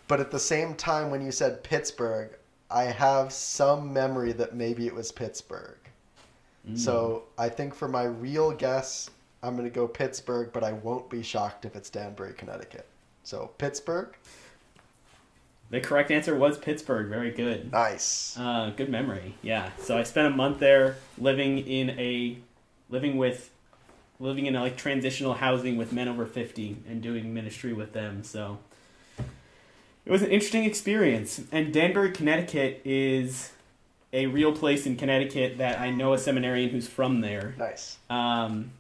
But at the same time, when you said Pittsburgh, I have some memory that maybe it was Pittsburgh. So I think for my real guess, I'm going to go Pittsburgh, but I won't be shocked if it's Danbury, Connecticut. So Pittsburgh? The correct answer was Pittsburgh. Very good. Nice. Good memory. Yeah. So I spent a month there living in like transitional housing with men over 50 and doing ministry with them. So It was an interesting experience. And Danbury, Connecticut is a real place in Connecticut that I know a seminarian who's from there. Nice. And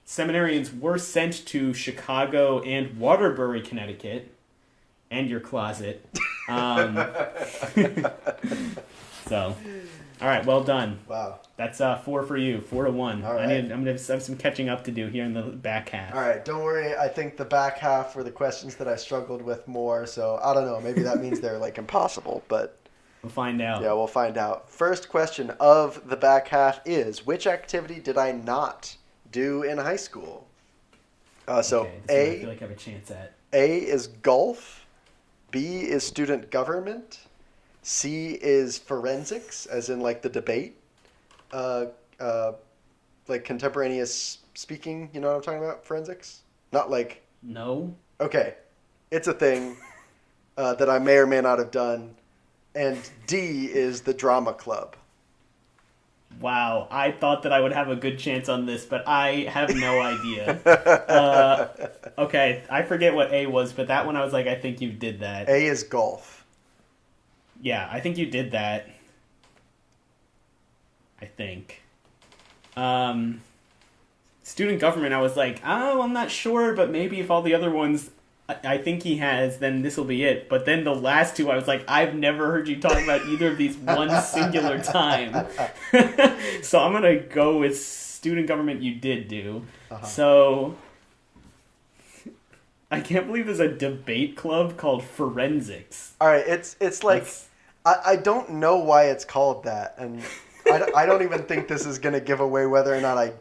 seminarians were sent to Chicago and Waterbury, Connecticut, and your closet. So, all right, well done. Wow. That's 4 for you, 4-1. All right. I'm gonna have some catching up to do here in the back half. All right, don't worry. I think the back half were the questions that I struggled with more, so I don't know. Maybe that means they're like impossible, but We'll find out. yeah, we'll find out. First question of the back half is, which activity did I not do in high school? So Okay, this one I feel like I have a chance at. A is golf, B is student government, C is forensics, as in like the debate, like contemporaneous speaking. You know what I'm talking about? Forensics, not like No. okay, it's a thing that I may or may not have done, and D is the drama club. Wow, I thought that I would have a good chance on this, but I have no idea. Okay, I forget what A was, but that one I was like, I think you did that. A is golf. Yeah, I think you did that. I think. Student government, I was like, oh, I'm not sure, but maybe if all the other ones I think he has, then this will be it. But then the last two, I was like, I've never heard you talk about either of these one singular time. So I'm going to go with student government you did do. Uh-huh. So I can't believe there's a debate club called Forensics. All right, it's like I don't know why it's called that, and I don't even think this is going to give away whether or not I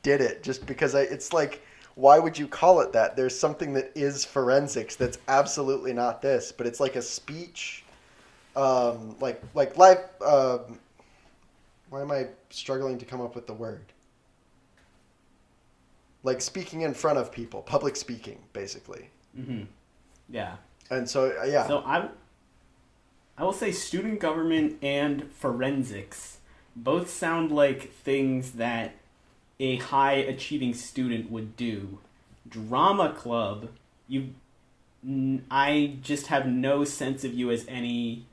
did it, just because it's like, why would you call it that? There's something that is forensics that's absolutely not this, but it's like a speech, like live. Why am I struggling to come up with the word? Like speaking in front of people, public speaking, basically. Mm-hmm. Yeah. And so, yeah. So I will say student government and forensics both sound like things that a high achieving student would do. Drama club, I just have no sense of you as any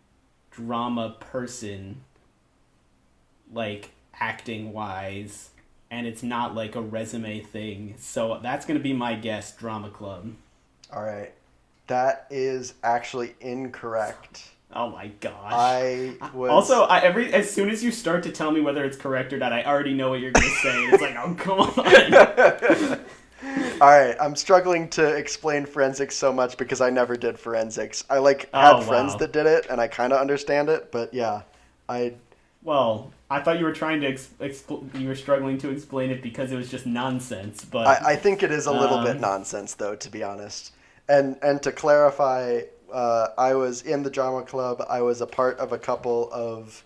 drama person, like acting wise, and it's not like a resume thing. So that's going to be my guess, drama club. All right. That is actually incorrect. Oh my gosh. I was Also, as soon as you start to tell me whether it's correct or not, I already know what you're going to say. It's like, oh, come on. All right, I'm struggling to explain forensics so much because I never did forensics. I had friends that did it, and I kind of understand it, but yeah, Well, I thought you were trying to you were struggling to explain it because it was just nonsense, but I think it is a little bit nonsense, though, to be honest. And to clarify, I was in the drama club. I was a part of a couple of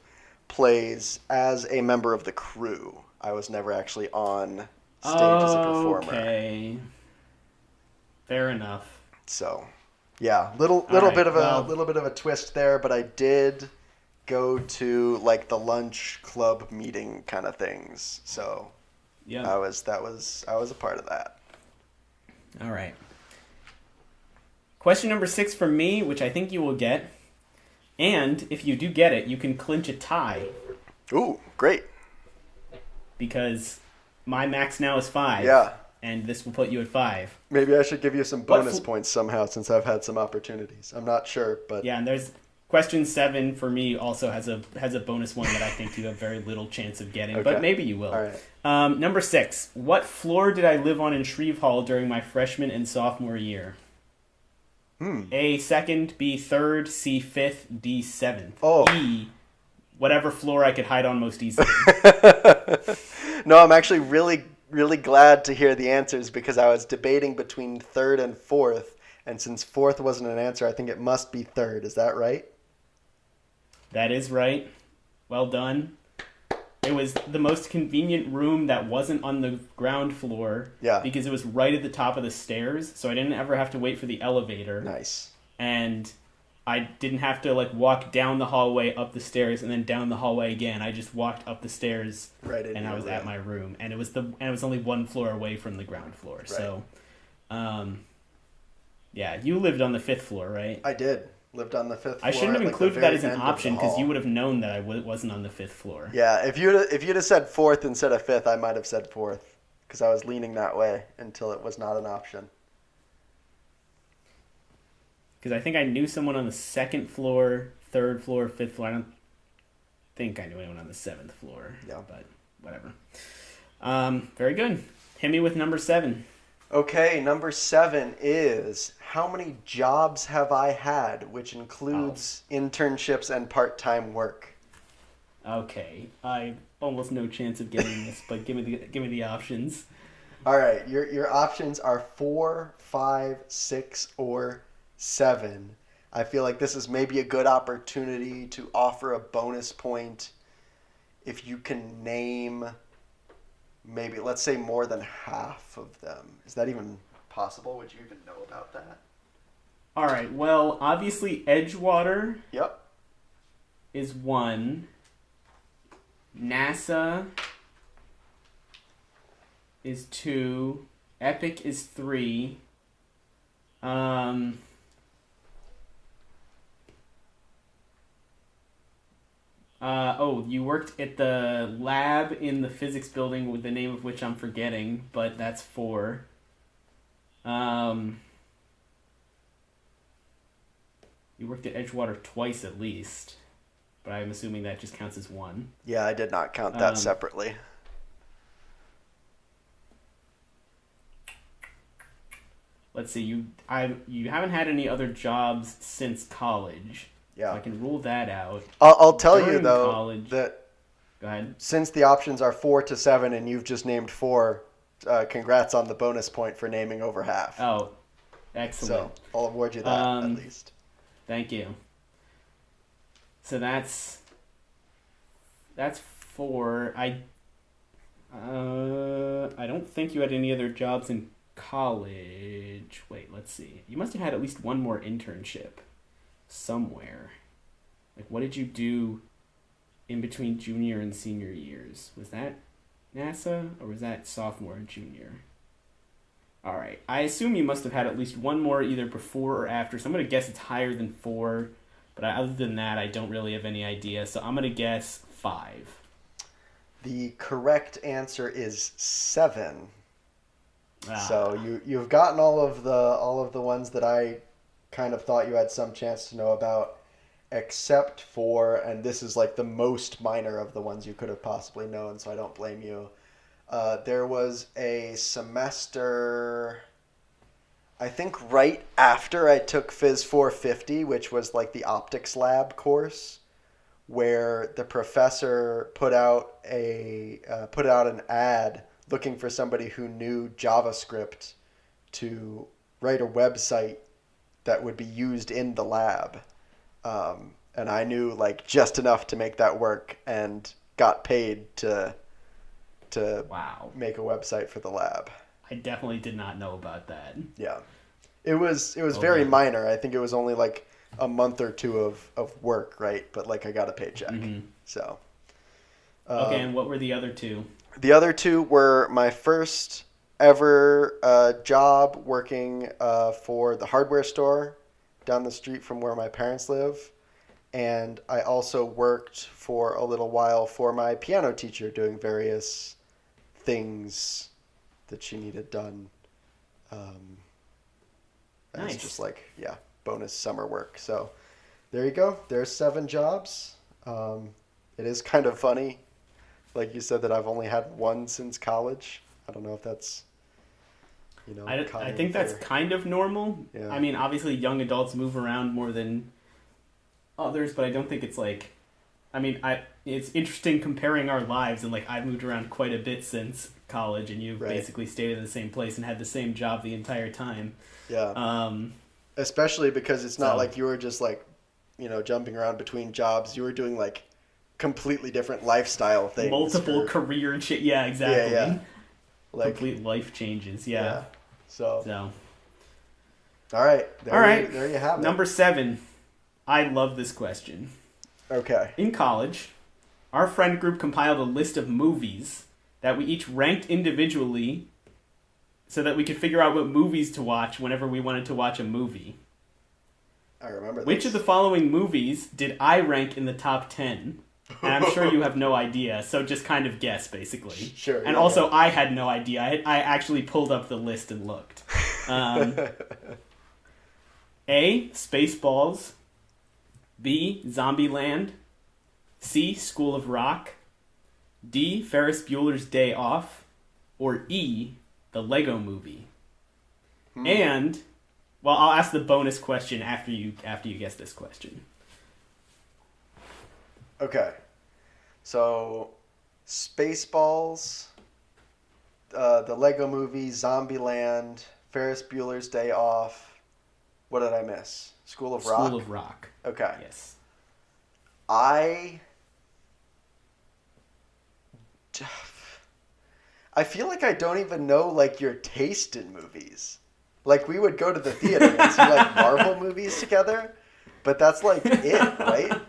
plays as a member of the crew. I was never actually on stage as a performer. Okay. Fair enough. So, yeah, little bit of a twist there, but I did go to like the lunch club meeting kind of things. So, yeah, I was a part of that. All right. Question number 6 for me, which I think you will get. And if you do get it, you can clinch a tie. Ooh, great. Because my max now is 5. Yeah. And this will put you at 5. Maybe I should give you some bonus points somehow since I've had some opportunities. I'm not sure, but yeah, and there's question 7 for me also has a bonus one that I think you have very little chance of getting, but maybe you will. All right. Number 6. What floor did I live on in Shreve Hall during my freshman and sophomore year? A, 2nd, B, 3rd, C, 5th, D, 7th. Oh. E, whatever floor I could hide on most easily. No, I'm actually really glad to hear the answers because I was debating between 3rd and 4th, and since 4th wasn't an answer, I think it must be 3rd. Is that right? That is right. Well done. It was the most convenient room that wasn't on the ground floor. Yeah. Because it was right at the top of the stairs, so I didn't ever have to wait for the elevator. Nice. And I didn't have to like walk down the hallway, up the stairs, and then down the hallway again. I just walked up the stairs, and I was at my room. And it was only one floor away from the ground floor. Right. So, Yeah, you lived on the 5th floor, right? I did. Lived on the 5th floor. I shouldn't have at, included the that very as an end of option the because you hall. would have known that I wasn't on the 5th floor. Yeah, if you'd have said 4th instead of 5th, I might have said 4th because I was leaning that way until it was not an option. Because I think I knew someone on the 2nd floor, 3rd floor, 5th floor. I don't think I knew anyone on the 7th floor. Yeah. But whatever. Very good. Hit me with number 7. Okay, number 7 is how many jobs have I had, which includes internships and part-time work. Okay, I almost no chance of getting this, but give me the options. All right, your options are 4, 5, 6, or 7. I feel like this is maybe a good opportunity to offer a bonus point if you can name maybe, let's say, more than half of them. Is that even possible? Would you even know about that? All right. Well, obviously Edgewater Yep. is 1. NASA is 2. Epic is 3. You worked at the lab in the physics building with the name of which I'm forgetting, but that's 4. You worked at Edgewater twice at least, but I'm assuming that just counts as 1. Yeah, I did not count that separately. Let's see, you haven't had any other jobs since college. Yeah. So I can rule that out. I'll tell you, During though, college- that Go ahead. since the options are 4 to 7 and you've just named 4, congrats on the bonus point for naming over half. Oh, excellent. So I'll award you that at least. Thank you. So that's 4. I don't think you had any other jobs in college. Wait, let's see. You must have had at least one more internship somewhere. Like, what did you do in between junior and senior years? Was that NASA or was that sophomore and junior? All right. I assume you must have had at least one more either before or after. So I'm going to guess it's higher than 4. But other than that, I don't really have any idea. So I'm going to guess 5. The correct answer is 7. Ah. So you've gotten all of the ones that I kind of thought you had some chance to know about, except for, and this is like the most minor of the ones you could have possibly known, so I don't blame you. There was a semester, I think right after I took Phys 450, which was like the optics lab course, where the professor put out an ad looking for somebody who knew JavaScript to write a website that would be used in the lab. And I knew like just enough to make that work and got paid to Wow. make a website for the lab. I definitely did not know about that. Yeah. It was very minor. I think it was only like a month or 2 of work, right? But like I got a paycheck. Mhm. So. Okay, and what were the other 2? The other 2 were my first ever job working for the hardware store down the street from where my parents live. And I also worked for a little while for my piano teacher doing various things that she needed done. Nice. It's just like, bonus summer work. So there you go. There's 7 jobs. It is kind of funny, like you said, that I've only had one since college. I don't know if that's, I think that's kind of normal. Yeah. I mean, obviously young adults move around more than others, but I don't think it's like, it's interesting comparing our lives, and like I've moved around quite a bit since college, and you've Right. basically stayed in the same place and had the same job the entire time. Yeah. Especially because it's not So- like you were just like, jumping around between jobs. You were doing like completely different lifestyle things. Multiple for- career and shit. Yeah, exactly. Yeah. Like, Complete life changes. Yeah. So, So all right. All right. There you have it. number 7. I love this question. Okay. In college, our friend group compiled a list of movies that we each ranked individually so that we could figure out what movies to watch whenever we wanted to watch a movie. I remember this. Which of the following movies did I rank in the top 10? And I'm sure you have no idea, so just kind of guess, basically. Sure. And also, I had no idea. I actually pulled up the list and looked. A. Spaceballs. B. Zombieland. C. School of Rock. D. Ferris Bueller's Day Off. Or E. The Lego Movie. And, well, I'll ask the bonus question after you guess this question. Okay. So, Spaceballs, the Lego Movie, Zombieland, Ferris Bueller's Day Off. What did I miss? School of Rock? School of Rock. Okay. Yes. I feel like I don't even know, like, your taste in movies. Like, we would go to the theater and see, like, Marvel movies together, but that's, like, it, right?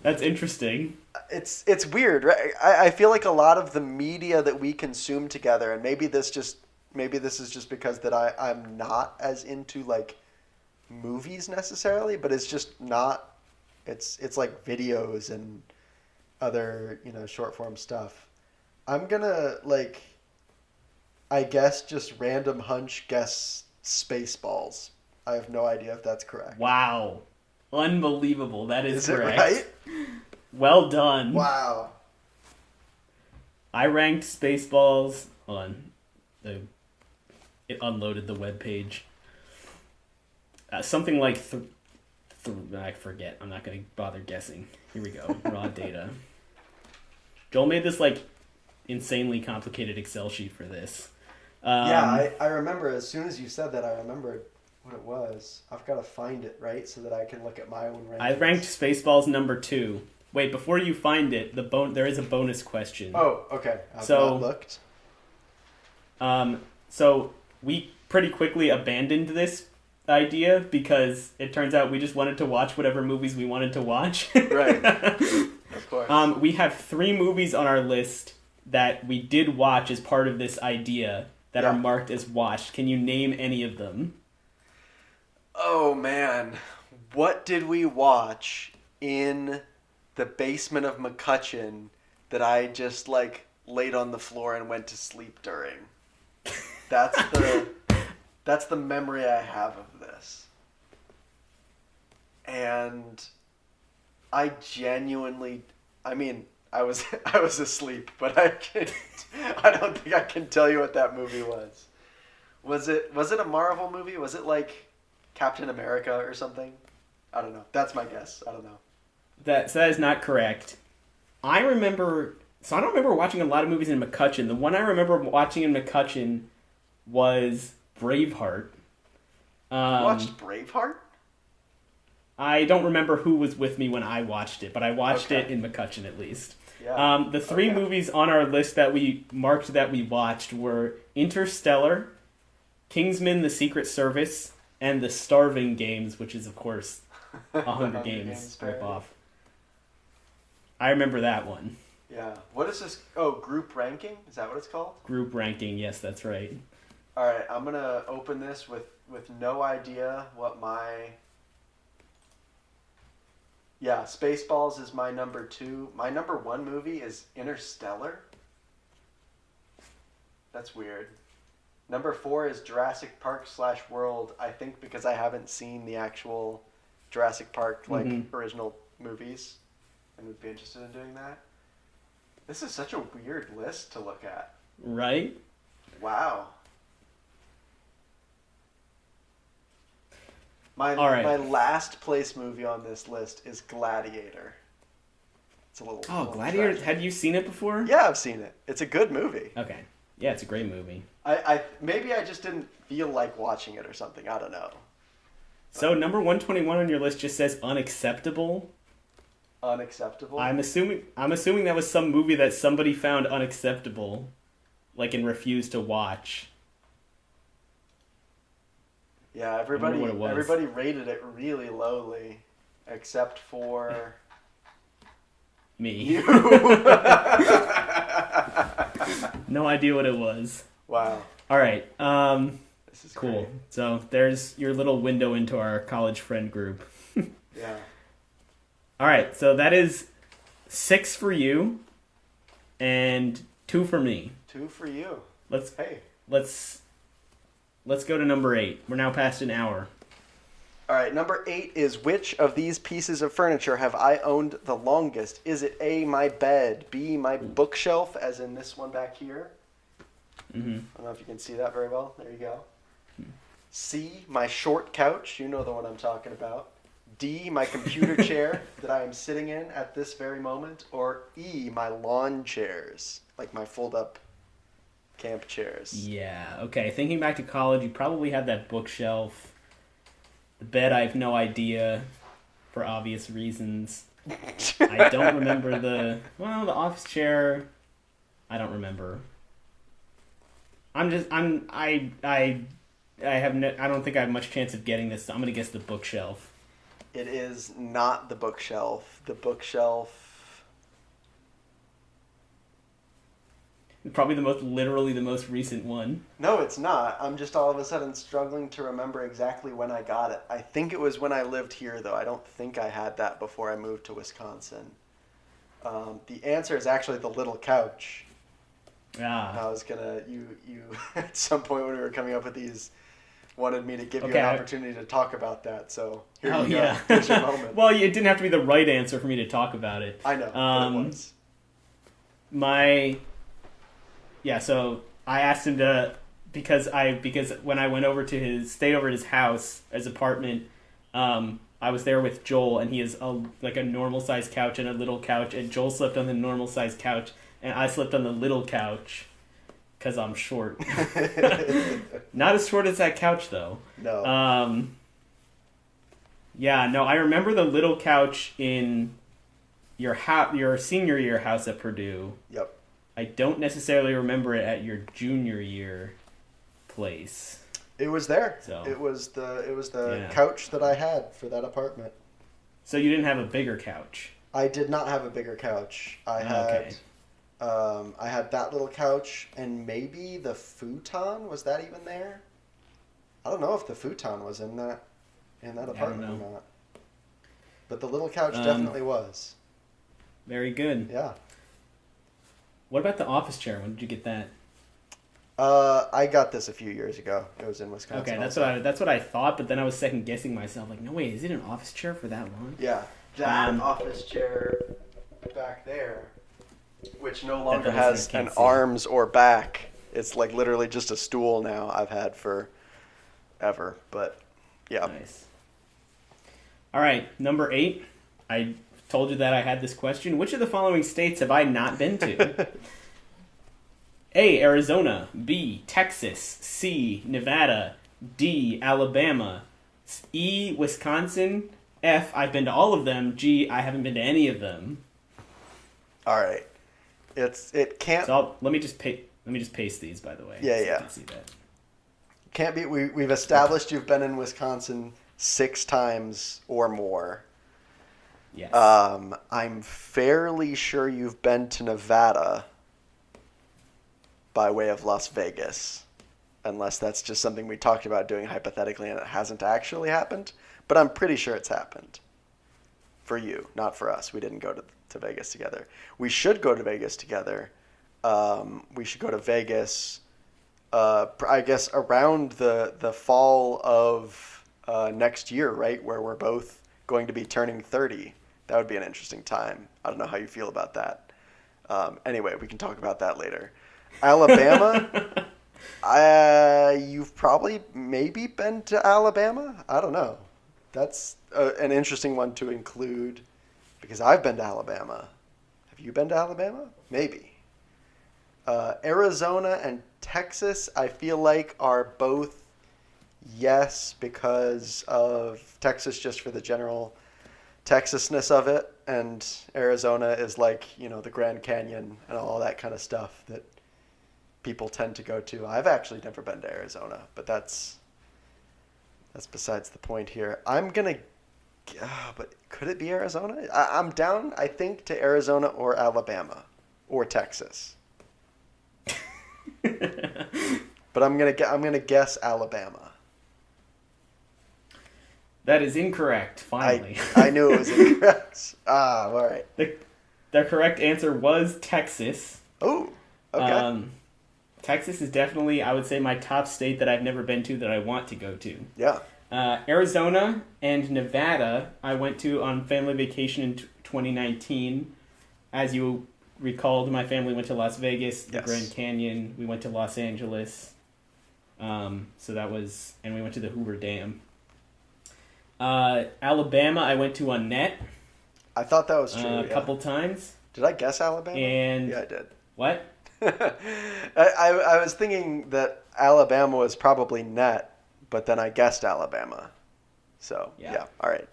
That's interesting. It's weird, right? I feel like a lot of the media that we consume together, and maybe this is just because that I'm not as into, like, movies necessarily, but it's just not, it's like videos and other, short form stuff. I'm gonna, like, I guess just random hunch guess Spaceballs. I have no idea if that's correct. Wow. Unbelievable. That is correct. It right? Well done. Wow. I ranked Spaceballs on it unloaded the webpage. Something like I forget. I'm not going to bother guessing. Here we go. Raw data. Joel made this like insanely complicated Excel sheet for this. Yeah, I remember as soon as you said that, I remembered what it was. I've got to find it, right, so that I can look at my own rankings. I ranked Spaceballs number 2. Wait, before you find it, there is a bonus question. Oh, okay. I've not looked. So we pretty quickly abandoned this idea because it turns out we just wanted to watch whatever movies we wanted to watch. Right. Of course. We have 3 movies on our list that we did watch as part of this idea that are marked as watched. Can you name any of them? Oh, man. What did we watch in the basement of McCutcheon that I just, like, laid on the floor and went to sleep during? That's the memory I have of this. And I genuinely, I mean, I was asleep, but I don't think I can tell you what that movie was. Was it a Marvel movie? Was it like Captain America or something? I don't know. That's my guess. I don't know. So that is not correct. I don't remember watching a lot of movies in McCutcheon. The one I remember watching in McCutcheon was Braveheart. You watched Braveheart? I don't remember who was with me when I watched it, but I watched it in McCutcheon at least. Yeah. The 3 movies on our list that we marked that we watched were Interstellar, Kingsman: The Secret Service, and The Starving Games, which is, of course, a Hunger Games ripoff. I remember that one. Yeah. What is this? Oh, group ranking? Is that what it's called? Group ranking, yes, that's right. All right, I'm going to open this with no idea what my... Yeah, Spaceballs is my number 2. My number 1 movie is Interstellar. That's weird. Number 4 is Jurassic Park / World, I think because I haven't seen the actual Jurassic Park, original movies, and would be interested in doing that. This is such a weird list to look at. Right? Wow. My last place movie on this list is Gladiator. It's a little... Oh, Gladiator? tragic. Had you seen it before? Yeah, I've seen it. It's a good movie. Okay. Yeah, it's a great movie. Maybe I just didn't feel like watching it or something. I don't know. So number 121 on your list just says unacceptable. Unacceptable? I'm assuming that was some movie that somebody found unacceptable, like, and refused to watch. Yeah, everybody rated it really lowly, except for Me. you. No idea what it was. Wow. All right. This is Cool. great. So there's your little window into our college friend group. Yeah. All right. So that is 6 for you, and 2 for me. 2 for you. Let's Hey. let's go to number 8. We're now past an hour. All right, number 8 is, which of these pieces of furniture have I owned the longest? Is it A, my bed, B, my bookshelf, as in this one back here? Mm-hmm. I don't know if you can see that very well. There you go. C, my short couch. You know the one I'm talking about. D, my computer chair that I am sitting in at this very moment. Or E, my lawn chairs, like my fold-up camp chairs. Yeah. Okay. Thinking back to college, you probably had that bookshelf. The bed, I have no idea, for obvious reasons. I don't remember the office chair. I don't remember. I don't think I have much chance of getting this. So I'm gonna guess the bookshelf. It is not the bookshelf. The bookshelf... Probably literally the most recent one. No, it's not. I'm just all of a sudden struggling to remember exactly when I got it. I think it was when I lived here, though. I don't think I had that before I moved to Wisconsin. The answer is actually the little couch. Ah. I was gonna, you at some point when we were coming up with these, wanted me to give you Okay, an opportunity to talk about that. So here you go. Yeah. Here's your moment. Well, it didn't have to be the right answer for me to talk about it. I know, but it was. So I asked him to because when I went over to stayed over at his house, his apartment, I was there with Joel, and he has a normal sized couch and a little couch, and Joel slept on the normal sized couch, and I slept on the little couch because I'm short. Not as short as that couch though. No. I remember the little couch in your senior year house at Purdue. Yep. I don't necessarily remember it at your junior year place. It was there. So, it was the couch that I had for that apartment. So you didn't have a bigger couch? I did not have a bigger couch. I had that little couch, and maybe the futon. Was that even there? I don't know if the futon was in that apartment or not. But the little couch definitely was. Very good. Yeah. What about the office chair? When did you get that? I got this a few years ago. It was in Wisconsin. Okay, that's what I thought, but then I was second guessing myself. Like, no wait, is it an office chair for that long? Yeah, that office chair back there, which no longer has an arms or back. It's like literally just a stool now. I've had for ever, but yeah. Nice. All right, number 8. I told you that I had this question. Which of the following states have I not been to? A, Arizona. B, Texas. C, Nevada. D, Alabama. E, Wisconsin. F, I've been to all of them. G, I haven't been to any of them. All right. It can't. So let me just paste these, by the way. Yeah, so yeah. You can see that. Can't be. We've established you've been in Wisconsin 6 times or more. Yes. I'm fairly sure you've been to Nevada by way of Las Vegas, unless that's just something we talked about doing hypothetically and it hasn't actually happened. But I'm pretty sure it's happened. For you, not for us. We didn't go to Vegas together. We should go to Vegas together. We should go to Vegas, I guess, around the fall of next year, right? Where we're both going to be turning 30. That would be an interesting time. I don't know how you feel about that. Anyway, we can talk about that later. Alabama, you've probably maybe been to Alabama? I don't know. That's an interesting one to include because I've been to Alabama. Have you been to Alabama? Maybe. Arizona and Texas, I feel like, are both yes because of Texas just for the general Texasness of it, and Arizona is like, the Grand Canyon and all that kind of stuff that people tend to go to. I've actually never been to Arizona, but that's besides the point here. But could it be Arizona? I'm down, I think, to Arizona or Alabama or Texas. but I'm gonna guess Alabama. That is incorrect, finally. I knew it was incorrect. All right. The correct answer was Texas. Oh, okay. Texas is definitely, I would say, my top state that I've never been to that I want to go to. Yeah. Arizona and Nevada, I went to on family vacation in 2019. As you recalled, my family went to Las Vegas, the Yes. Grand Canyon. We went to Los Angeles. So that was, and we went to the Hoover Dam. Alabama, I went to on net I thought that was true. a couple times. Did I guess Alabama? And Yeah, I did. what? I was thinking that Alabama was probably net, but then I guessed Alabama. So, yeah. All right.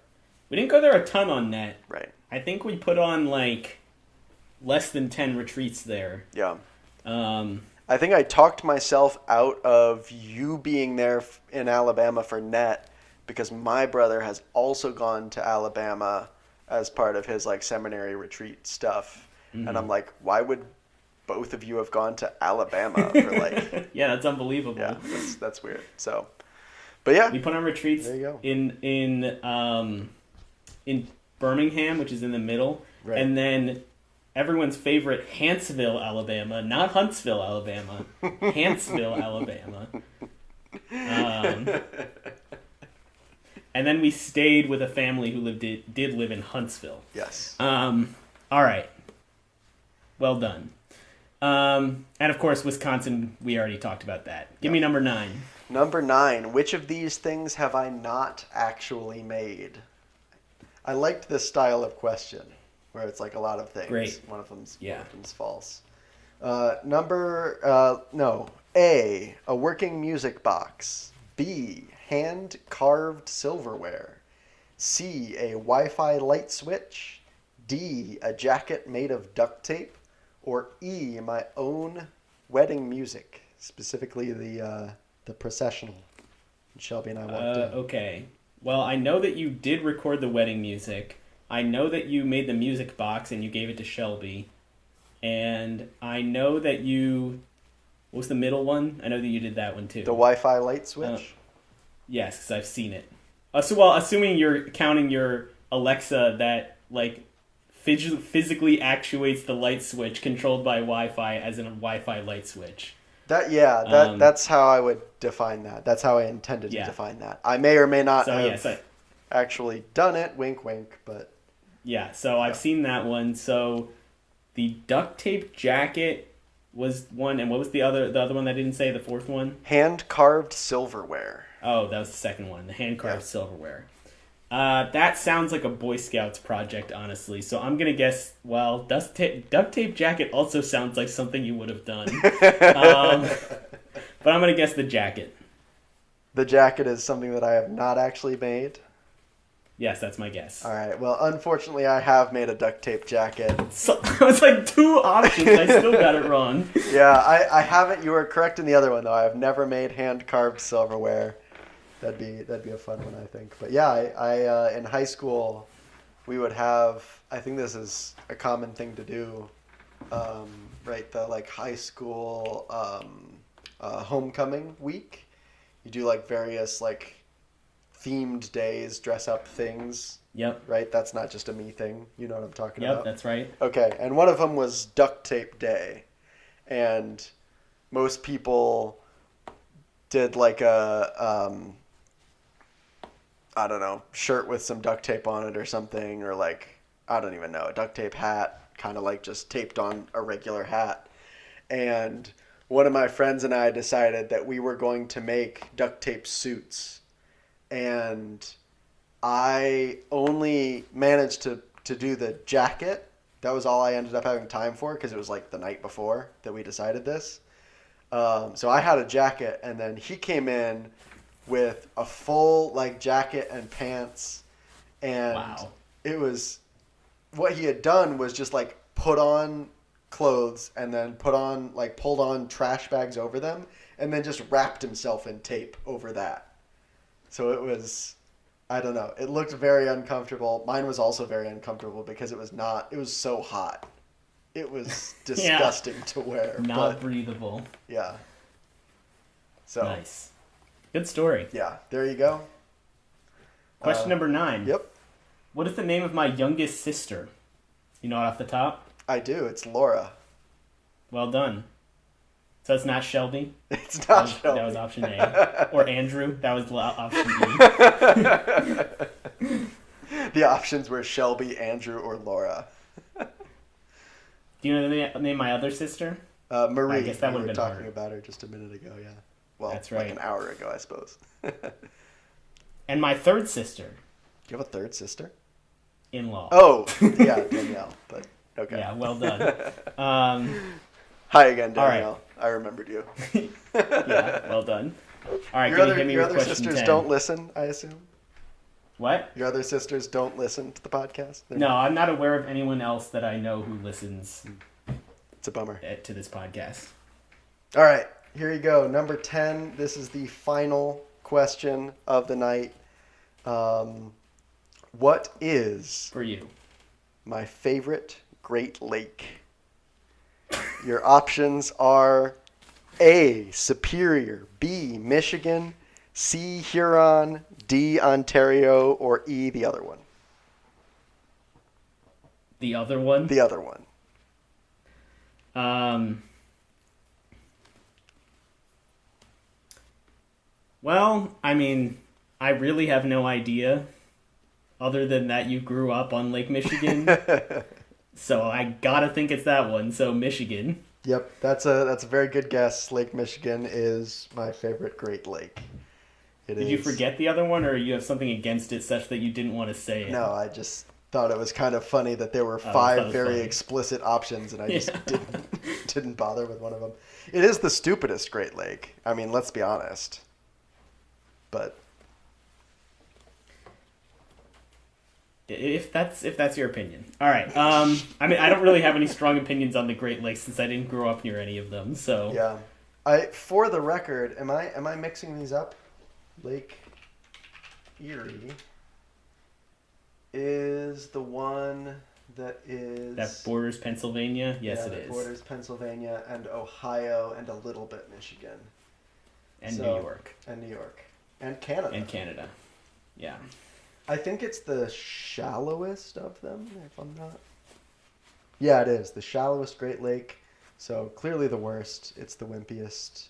We didn't go there a ton on net. Right. I think we put on like less than 10 retreats there. Yeah. Um, I think I talked myself out of you being there in Alabama for net because my brother has also gone to Alabama as part of his like seminary retreat stuff. Mm-hmm. And I'm like, why would both of you have gone to Alabama for like yeah, that's unbelievable. Yeah, that's weird. So, but yeah, we put on retreats there you go. in Birmingham, which is in the middle, Right. and then everyone's favorite Huntsville, Alabama, not Huntsville, Alabama, Huntsville, Alabama. And then we stayed with a family who did live in Huntsville. Yes. All right. Well done. And of course, Wisconsin, we already talked about that. Give me number 9. Number 9. Which of these things have I not actually made? I liked this style of question where it's like a lot of things. Great. One of them's false. A working music box. B, hand-carved silverware. C, a Wi-Fi light switch. D, a jacket made of duct tape. Or E, my own wedding music, specifically the processional. Shelby and I walked in. Okay. Well, I know that you did record the wedding music. I know that you made the music box and you gave it to Shelby. And I know that you... What was the middle one? I know that you did that one too. The Wi-Fi light switch? Yes, because I've seen it. Assuming you're counting your Alexa that, like, physically actuates the light switch controlled by Wi-Fi as in a Wi-Fi light switch. That's how I would define that. That's how I intended to define that. I may or may not have actually done it, wink wink, but... Yeah, so I've seen that one. So the duct tape jacket was one, and what was the other one that I didn't say, the fourth one? Hand-carved silverware. Oh, that was the second one, the hand-carved silverware. That sounds like a Boy Scouts project, honestly. So I'm going to guess, well, duct tape jacket also sounds like something you would have done. But I'm going to guess the jacket. The jacket is something that I have not actually made. Yes, that's my guess. All right. Well, unfortunately, I have made a duct tape jacket. So, it was like 2 options. I still got it wrong. Yeah, I haven't. You were correct in the other one, though. I have never made hand-carved silverware. That'd be a fun one, I think. But yeah, I in high school, we would have. I think this is a common thing to do, right? The like high school homecoming week. You do like various like themed days, dress up things. Yep. Right? That's not just a me thing. You know what I'm talking about? Yep, that's right. Okay, and one of them was duct tape day. And most people did like a, I don't know, shirt with some duct tape on it or something, or like, I don't even know, a duct tape hat, kind of like just taped on a regular hat. And one of my friends and I decided that we were going to make duct tape suits. And I only managed to do the jacket. That was all I ended up having time for because it was like the night before that we decided this. So I had a jacket, and then he came in with a full like jacket and pants. And it was, what he had done was just like put on clothes and then pulled on trash bags over them and then just wrapped himself in tape over that. So it was, I don't know. It looked very uncomfortable. Mine was also very uncomfortable because it was so hot. It was disgusting to wear. Not breathable. Yeah. So Nice. Good story. yeah, there you go. Question number 9. Yep, What is the name of my youngest sister? You know it off the top? I do. It's Laura. Well done. So it's not Shelby? It's That not was, Shelby. that was option A. Or Andrew? That was option E. The options were Shelby, Andrew, or Laura. Do you know the name of my other sister? Marie. I guess that we would've were been talking harder. about her just a minute ago. Yeah. Well, That's like right. an hour ago, I suppose. You And my third sister, have a third sister? in-law. Oh, yeah, Danielle. But okay. Yeah, well done. Hi again, All right. Danielle. I remembered you. Yeah, well done. All right, Your can you other, hit me your with other question sisters 10? don't listen, I assume. What? Your other sisters don't listen to the podcast. No, I'm not aware of anyone else that I know who listens It's a bummer. to this podcast. All right, here you go. Number 10. This is the final question of the night. What is For you. my favorite Great Lake? Your options are A, Superior, B, Michigan, C, Huron, D, Ontario, or E, the other one. The other one? The other one. Well, I mean, I really have no idea other than that you grew up on Lake Michigan. So I gotta think it's that one. So Michigan. Yep, that's a very good guess. Lake Michigan is my favorite Great Lake. Did you forget the other one, or you have something against it such that you didn't want to say it? No, I just thought it was kind of funny that there were thought five it was very funny. explicit options, and I just Yeah. didn't bother with one of them. It is the stupidest Great Lake. I mean, let's be honest. But If that's your opinion. All right. I mean, I don't really have any strong opinions on the Great Lakes since I didn't grow up near any of them. So yeah, for the record, am I mixing these up? Lake Erie is the one that is that borders Pennsylvania. Yes, yeah, it that is. borders Pennsylvania and Ohio and a little bit Michigan And So- New York and New York and Canada. and Canada. Yeah. I think it's the shallowest of them, if I'm not. Yeah, it is the shallowest Great Lake. So clearly the worst. It's the wimpiest,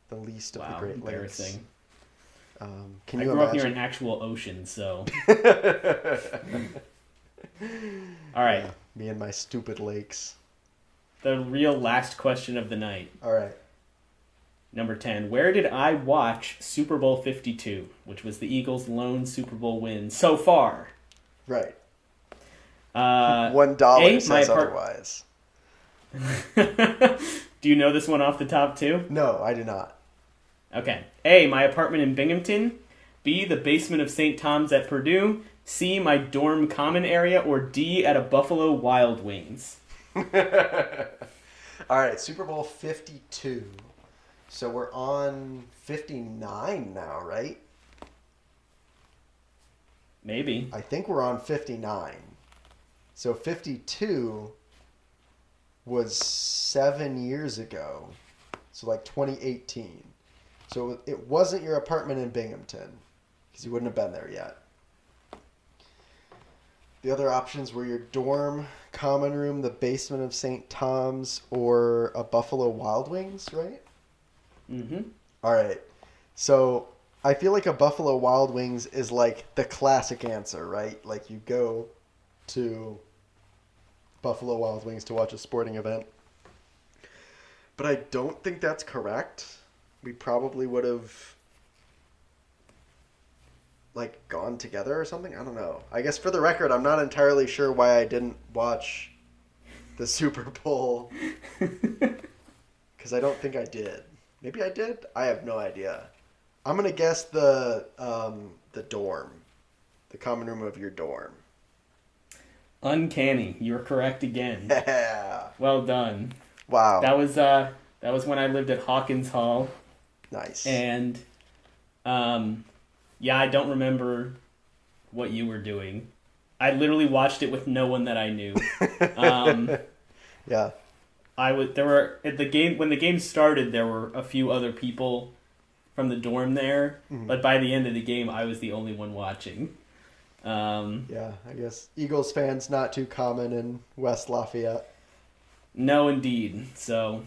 the least of Wow. the Great Embarrassing. Lakes. Can I you grew up near imagine? an actual ocean, so. All All right. Me and my stupid lakes. The real last question of the night. All right. Number 10. Where did I watch Super Bowl 52, which was the Eagles' lone Super Bowl win so far? Right. $1 $1 says otherwise. Do you know this one off the top too? No, I do not. Okay. A, my apartment in Binghamton. B, the basement of St. Tom's at Purdue. C, my dorm common area. Or D, at a Buffalo Wild Wings. All right, Super Bowl 52. So we're on 59 now, right? Maybe. I think we're on 59. So 52 was 7 years ago. So like 2018. So it wasn't your apartment in Binghamton because you wouldn't have been there yet. The other options were your dorm, common room, the basement of St. Tom's, or a Buffalo Wild Wings, right? Mm-hmm. All right. So I feel like a Buffalo Wild Wings is like the classic answer, right? Like you go to Buffalo Wild Wings to watch a sporting event. But I don't think that's correct. We probably would have like gone together or something. I don't know. I guess for the record, I'm not entirely sure why I didn't watch the Super Bowl because I don't think I did. Maybe I did. I have no idea. I'm gonna guess the dorm, the common room of your dorm. Uncanny. You're correct again. Yeah. Well done. Wow. That was when I lived at Hawkins Hall. Nice. And yeah, I don't remember what you were doing. I literally watched it with no one that I knew. Yeah. There were at the game when the game started. There were a few other people from the dorm there, but by the end of the game, I was the only one watching. Yeah, I guess Eagles fans not too common in West Lafayette. No, indeed. So,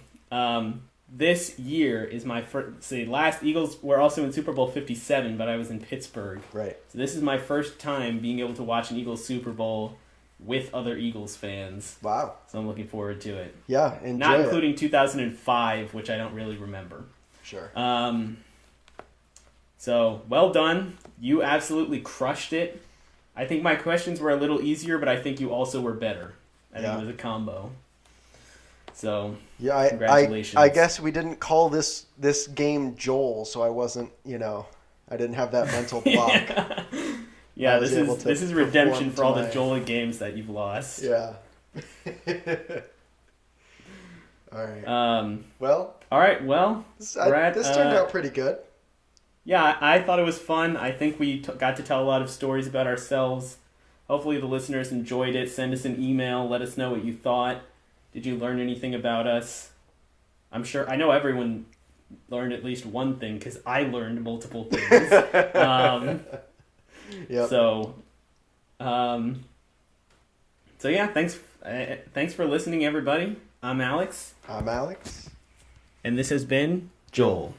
this year is my first. See, last Eagles were also in Super Bowl 57, but I was in Pittsburgh. Right. So this is my first time being able to watch an Eagles Super Bowl with other Eagles fans. Wow. So I'm looking forward to it. Yeah, enjoy Not it. including 2005, which I don't really remember. Sure. So, well done. You absolutely crushed it. I think my questions were a little easier, but I think you also were better. I think it was a combo. So, yeah, congratulations. I guess we didn't call this game Joel, so I wasn't, I didn't have that mental block. Yeah, I was able to this is redemption perform for all the tonight. Joel games that you've lost. Yeah. All right. All right. Well, Brad, this turned out pretty good. Yeah, I thought it was fun. I think we got to tell a lot of stories about ourselves. Hopefully the listeners enjoyed it. Send us an email. Let us know what you thought. Did you learn anything about us? I know everyone learned at least one thing because I learned multiple things. Yep. So yeah, thanks for listening, everybody. I'm Alex. I'm Alex. And this has been Joel.